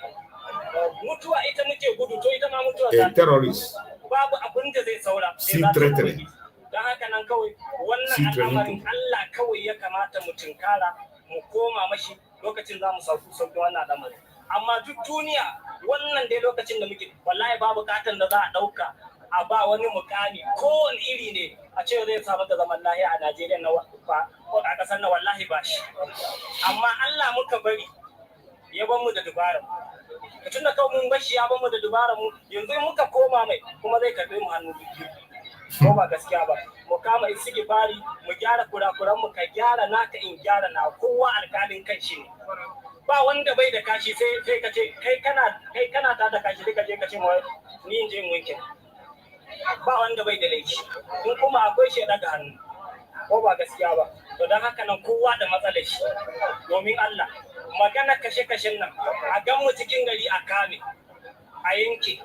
Mutuwa ita muke gudu to ita ma mutuwa A terrorist. Babu abin da zai saura. See threatening. Dan haka nan kawai wannan al'amarin Allah kawai ya kamata mu tinkara mu koma mashi lokacin za mu sauki wannan al'amarin. Amma duk duniya wannan dai lokacin da muke wallahi babu katan da za a dauka a ba wani mukami ko wani iri ne a ce zai samar da zaman lahiya a Najeriya na ko a kasar na wallahi ba shi. Amma Allah muka bari ya ban mu da dubara. Tun da kawai mun bashi ya ban mu da dubara mu yanzu muka koma mai kuma zai karbe mu hannu biyu. Ko ba gaskiya ba mu kama istighfari mu gyara kurakuran mu ka gyara naka in gyara na kowa alƙalin kanshi ne. Ba wanda bai da kashi sai ka ce kai kana ta da kashi sai ka je ka ce ni in je in wanke. Ba wanda bai da laifi in kuma akwai shi daga hannu ko ba gaskiya ba to dan haka nan kowa da matsalar shi domin Allah magana kashe-kashen nan a gan mu cikin gari a kame a yanke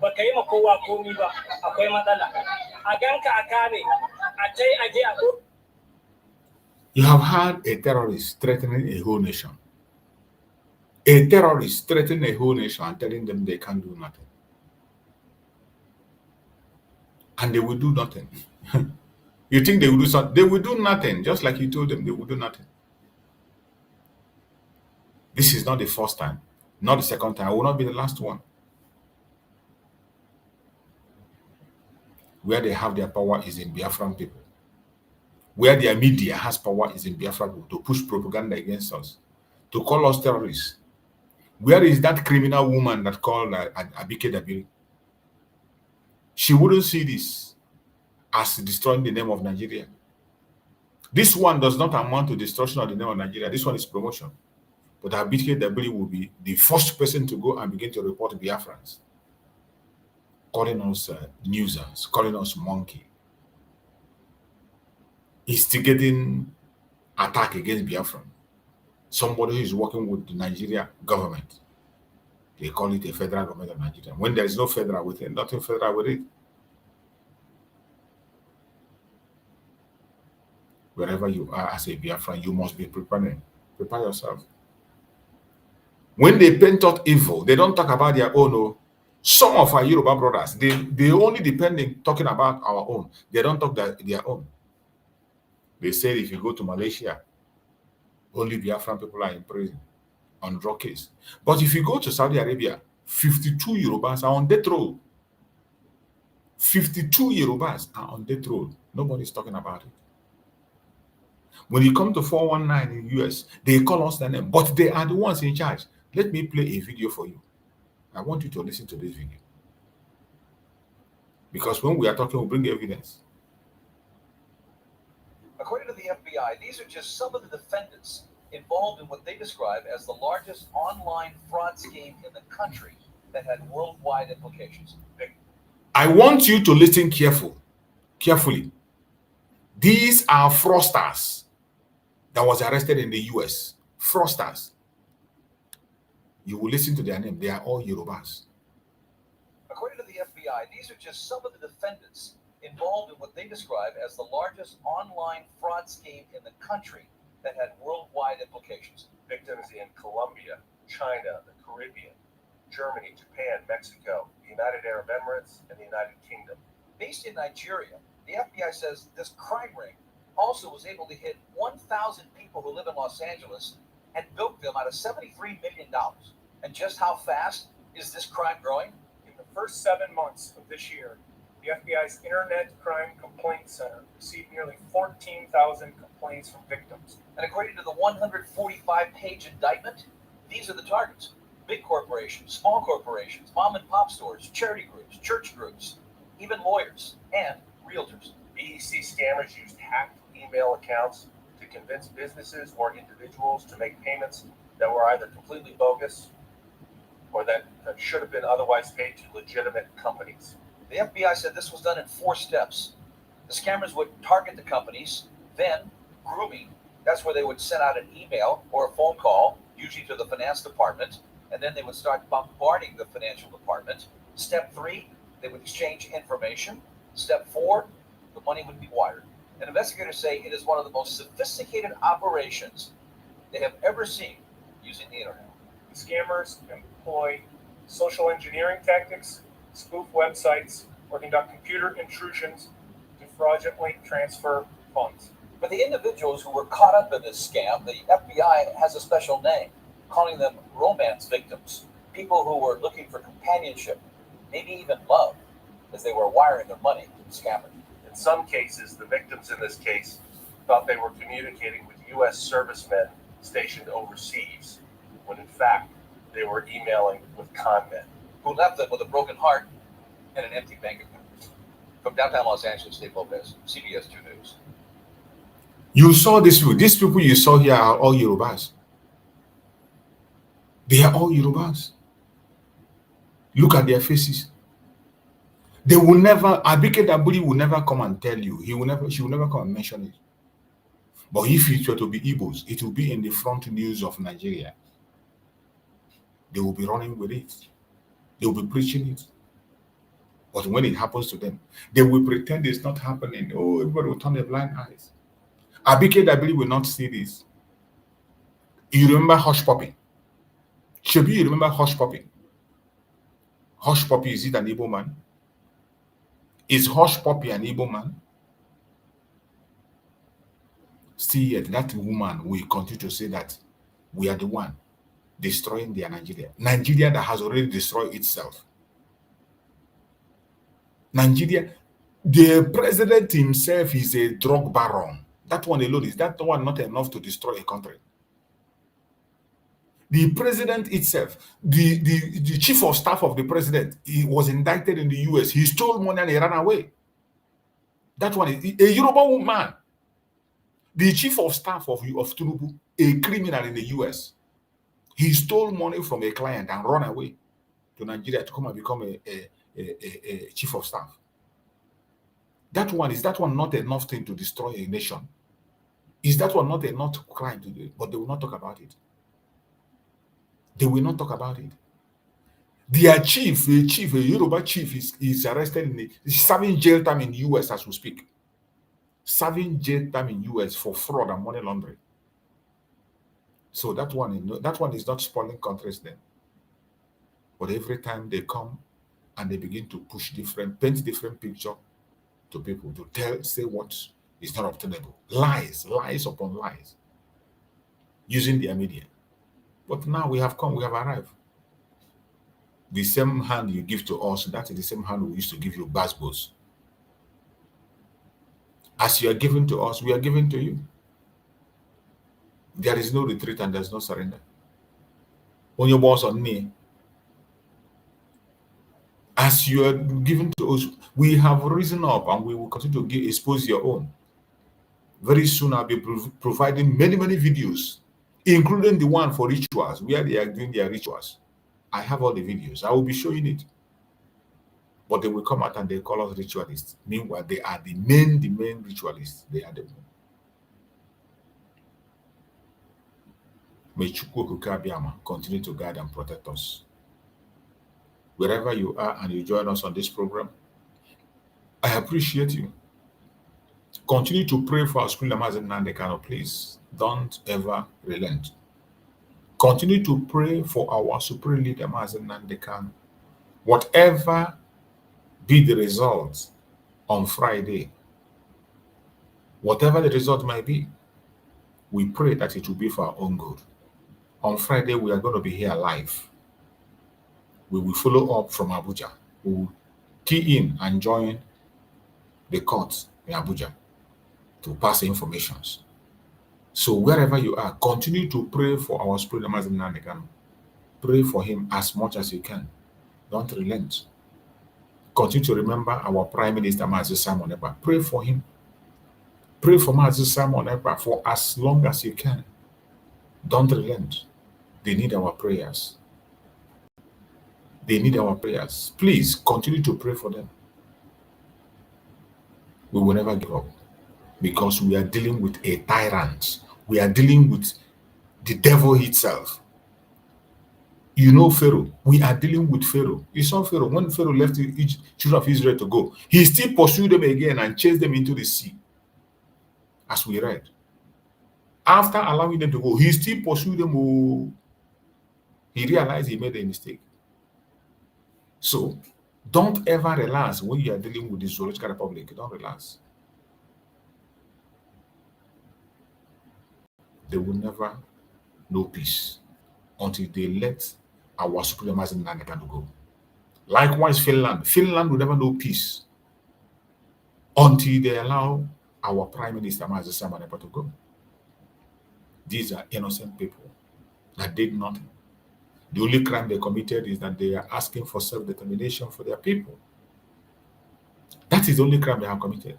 ba ka yi ma kowa komi ba akwai matsala a ganka a kame a tai a je a ko. You have had a terrorist threatening a whole nation. A terrorist threatening a whole nation and telling them they can't do nothing. And they will do nothing. You think they will do something? They will do nothing, just like you told them they will do nothing. This is not the first time, not the second time. It will not be the last one. Where they have their power is in Biafran people. Where their media has power is in Biafra people to push propaganda against us, to call us terrorists. Where is that criminal woman that called Abike Dabiri? She wouldn't see this as destroying the name of Nigeria. This one does not amount to destruction of the name of Nigeria. This one is promotion. But Abike Dabiri will be the first person to go and begin to report Biafrans, calling us newsers, calling us monkey, instigating attack against Biafran. Somebody who is working with the Nigeria government. They call it a federal government of Nigeria. When there is no federal with it, nothing federal with it. Wherever you are as a Biafran, you must be preparing. Prepare yourself. When they paint out evil, they don't talk about their own. Oh. Some of our Yoruba brothers, they only depend on talking about our own. They don't talk their own. They say if you go to Malaysia, only Biafran people are in prison on drug case. But if you go to Saudi Arabia, 52 Yorubas are on death row. 52 Yorubas are on death row. Nobody's talking about it. When you come to 419 in the US, they call us the name, but they are the ones in charge. Let me play a video for you. I want you to listen to this video. Because when we are talking, we bring evidence. According to the FBI, these are just some of the defendants involved in what they describe as the largest online fraud scheme in the country that had worldwide implications. I want you to listen carefully. These are fraudsters that was arrested in the US. Fraudsters. You will listen to their name. They are all Yorubas. According to the FBI, these are just some of the defendants involved in what they describe as the largest online fraud scheme in the country that had worldwide implications. Victims in Colombia, China, the Caribbean, Germany, Japan, Mexico, the United Arab Emirates, and the United Kingdom. Based in Nigeria, the FBI says this crime ring also was able to hit 1,000 people who live in Los Angeles and bilk them out of $73 million. And just how fast is this crime growing? In the first 7 months of this year, the FBI's Internet Crime Complaint Center received nearly 14,000 complaints from victims. And according to the 145-page indictment, these are the targets. Big corporations, small corporations, mom and pop stores, charity groups, church groups, even lawyers and realtors. BEC scammers used hacked email accounts to convince businesses or individuals to make payments that were either completely bogus or that should have been otherwise paid to legitimate companies. The FBI said this was done in 4 steps. The scammers would target the companies, then grooming, That's where they would send out an email or a phone call, usually to the finance department, and then they would start bombarding the financial department. Step 3, they would exchange information. Step 4, the money would be wired. And investigators say it is one of the most sophisticated operations they have ever seen using the internet. Scammers employ social engineering tactics, spoof websites, or conduct computer intrusions to fraudulently transfer funds. For the individuals who were caught up in this scam, the FBI has a special name, calling them romance victims, people who were looking for companionship, maybe even love, as they were wiring their money to the scammer. In some cases, the victims in this case thought they were communicating with U.S. servicemen stationed overseas, when in fact they were emailing with con men. Who left them with a broken heart and an empty bank account. From downtown Los Angeles, Dave Lopez, CBS 2 News. You saw this people. These people you saw here are all Yorubas. They are all Yorubas. Look at their faces. They will never, Abike Daburi will never come and tell you. She will never come and mention it. But if it were to be Igbos, it will be in the front news of Nigeria. They will be running with it. They will be preaching it. But when it happens to them, they will pretend it's not happening. Oh, everybody will turn their blind eyes. Abike Dabiri will not see this. You remember Hush Puppy? Should you remember Hush Puppy? Hush Puppy, is it an Igbo man? Is Hush Puppy an Igbo man? Still yet, that woman will continue to say that we are the one destroying their Nigeria. Nigeria that has already destroyed itself. Nigeria, the president himself is a drug baron. That one alone is that one not enough to destroy a country. The president itself, the chief of staff of the president, he was indicted in the US. He stole money and he ran away. That one is a Yoruba woman. The chief of staff of Tinubu, a criminal in the US. He stole money from a client and ran away to Nigeria to come and become a chief of staff. That one not enough thing to destroy a nation? Is that one not enough crime to do? But they will not talk about it. They will not talk about it. Their chief, a Yoruba chief, is arrested is serving jail time in the US as we speak. Serving jail time in US for fraud and money laundering. So that one is not spoiling countries then. But every time they come and they begin to paint different picture to people, to say what is not obtainable. Lies upon lies. Using their media. But now we have arrived. The same hand you give to us, that is the same hand we used to give you basbos. As you are giving to us, we are giving to you. There is no retreat and there is no surrender. On your boss on me. As you are giving to us, we have risen up and we will continue to expose your own. Very soon I'll be providing many videos, including the one for rituals, where they are doing their rituals. I have all the videos. I will be showing it. But they will come out and they call us ritualists. Meanwhile, they are the main ritualists. They are the main. May Chukwu Abiyama continue to guide and protect us. Wherever you are and you join us on this program, I appreciate you. Continue to pray for our Supreme Mazi Nnamdi Kanu, please. Don't ever relent. Continue to pray for our Supreme Leader Mazi Nnamdi Kanu. Whatever be the result on Friday, whatever the result might be, we pray that it will be for our own good. On Friday, we are going to be here live. We will follow up from Abuja. We will key in and join the court in Abuja to pass information. So wherever you are, continue to pray for our Supreme Mazi Nnamdi Kanu. Pray for him as much as you can. Don't relent. Continue to remember our Prime Minister Mazi Simon Ekpa. Pray for him. Pray for Mazi Simon Ekpa for as long as you can. Don't relent. They need our prayers. They need our prayers. Please continue to pray for them. We will never give up because we are dealing with a tyrant We are dealing with the devil itself. You know Pharaoh. We are dealing with Pharaoh. You saw Pharaoh. When Pharaoh left the children of Israel to go, he still pursued them again and chased them into the sea. As we read. After allowing them to go, he still pursued them. Oh, he realized he made a mistake. So, don't ever relax when you are dealing with the zoological republic. Don't relax. They will never know peace until they let our supreme Mazi Nnamdi Kanu go. Likewise, Finland. Finland will never know peace until they allow our Prime Minister Mazi Nnamdi to go. These are innocent people that did nothing. The only crime they committed is that they are asking for self-determination for their people. That is the only crime they have committed.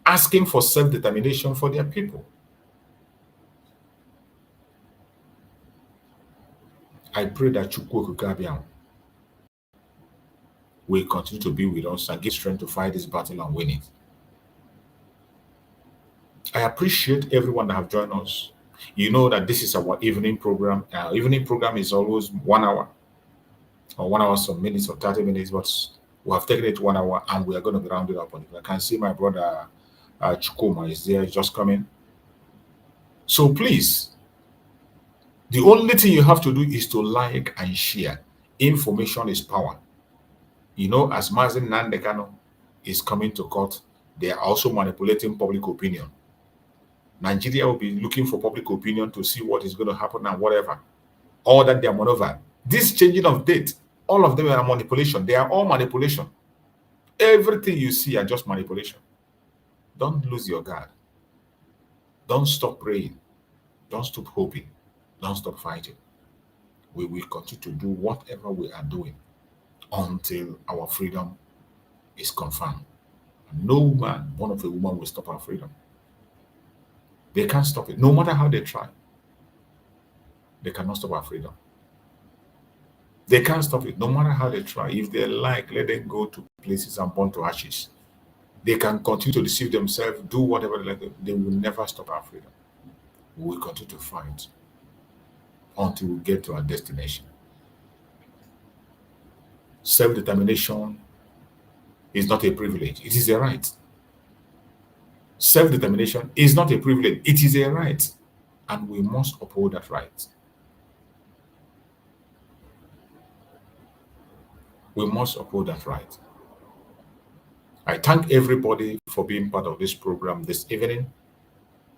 Asking for self-determination for their people. I pray that Chukwu Okukabiam will continue to be with us and give strength to fight this battle and win it. I appreciate everyone that have joined us. You know that this is our evening program. Our evening program is always 1 hour or 1 hour, some minutes or 30 minutes, but we have taken it to 1 hour and we are going to be rounded up on it. I can see my brother Chukuma is there, just coming. So please, the only thing you have to do is to like and share. Information is power. You know, as Mazi Nnamdi Kanu is coming to court, they are also manipulating public opinion. Nigeria will be looking for public opinion to see what is going to happen and whatever. All that they are maneuver. This changing of date, all of them are manipulation. They are all manipulation. Everything you see are just manipulation. Don't lose your guard. Don't stop praying. Don't stop hoping. Don't stop fighting. We will continue to do whatever we are doing until our freedom is confirmed. No man born of a woman will stop our freedom. They can't stop it. No matter how they try, they cannot stop our freedom. They can't stop it. No matter how they try. If they like, let them go to places and burn to ashes. They can continue to deceive themselves, do whatever they like. They will never stop our freedom. We will continue to fight until we get to our destination. Self-determination is not a privilege. It is a right. Self-determination is not a privilege. It is a right. And we must uphold that right. We must uphold that right. I thank everybody for being part of this program this evening.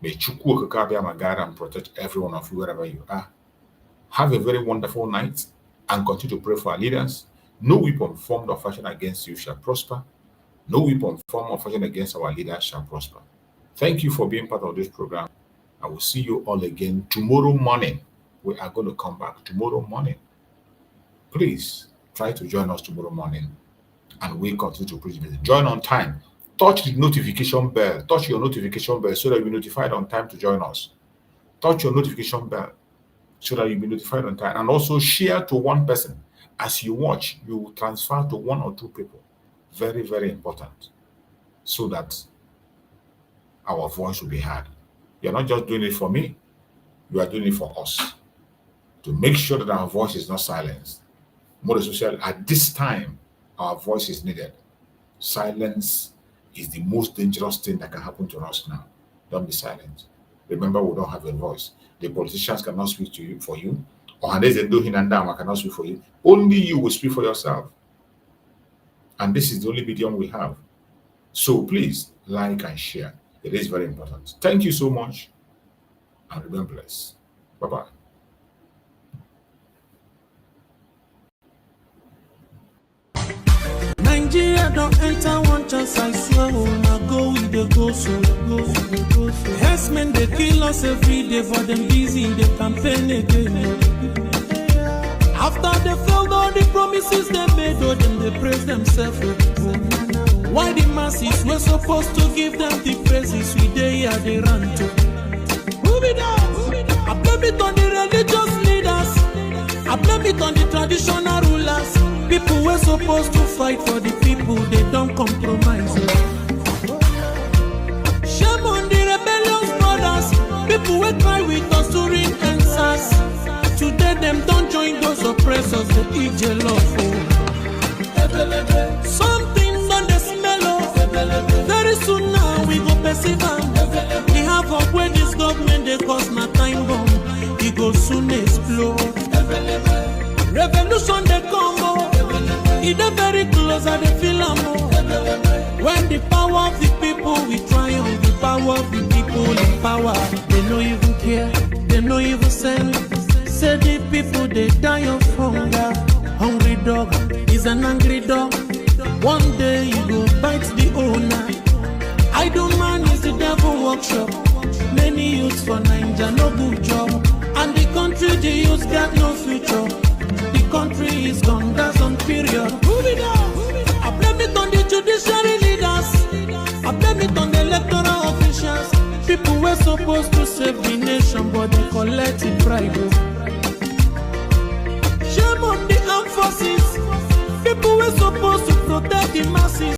May Chukwu Okakabia Magara and protect every one of you wherever you are. Have a very wonderful night and continue to pray for our leaders. No weapon formed or fashioned against you shall prosper. No weapon formed or fashioned against our leaders shall prosper. Thank you for being part of this program. I will see you all again tomorrow morning. We are going to come back tomorrow morning. Please try to join us tomorrow morning and we continue to preach. Join on time. Touch the notification bell. Touch your notification bell so that you'll be notified on time to join us. Touch your notification bell so that you'll be notified on time. And also share to one person. As you watch, you will transfer to 1 or 2 people. Very, very important. So that our voice will be heard. You're not just doing it for me. You are doing it for us. To make sure that our voice is not silenced. More social, at this time, our voice is needed. Silence is the most dangerous thing that can happen to us now. Don't be silent. Remember, we don't have a voice. The politicians cannot speak to you for you. Or cannot speak for you. Only you will speak for yourself. And this is the only medium we have. So please, like and share. It is very important. Thank you so much. And remain blessed. Bye-bye. Nigeria don't enter one chance, I swear. Now go with the go so go. Herdsmen they kill us every day, but them busy they campaign again. After they failed all the promises they made, oh them they praise themselves. Why the masses were supposed to give them the praises we they are they run to? Who be that? I blame it on the religious leaders. I blame it on the traditional rulers. People were supposed to fight for the people, they don't compromise. Shame on the rebellious brothers. People were Because oppressors they eat jollof. Something on the smell of. Very soon now we go perceive am. We have up where this government they cause my time bomb. It go soon explode. Revolution they come. It dey very close at the feel am. When the power of the people we triumph, the power of the people in power. They no even care, they no even send. Say the people they die of hunger. Hungry dog is an angry dog. One day you go bite the owner. Idle man is the devil workshop. Many youths for Nigeria no good job. And the country the youths got no future. The country is gone, that's on period. Move it on. I blame it on the judiciary leaders. I blame it on the electoral officials. People were supposed to save the nation, but they collected bribe. Shame on the armed forces. People were supposed to protect the masses.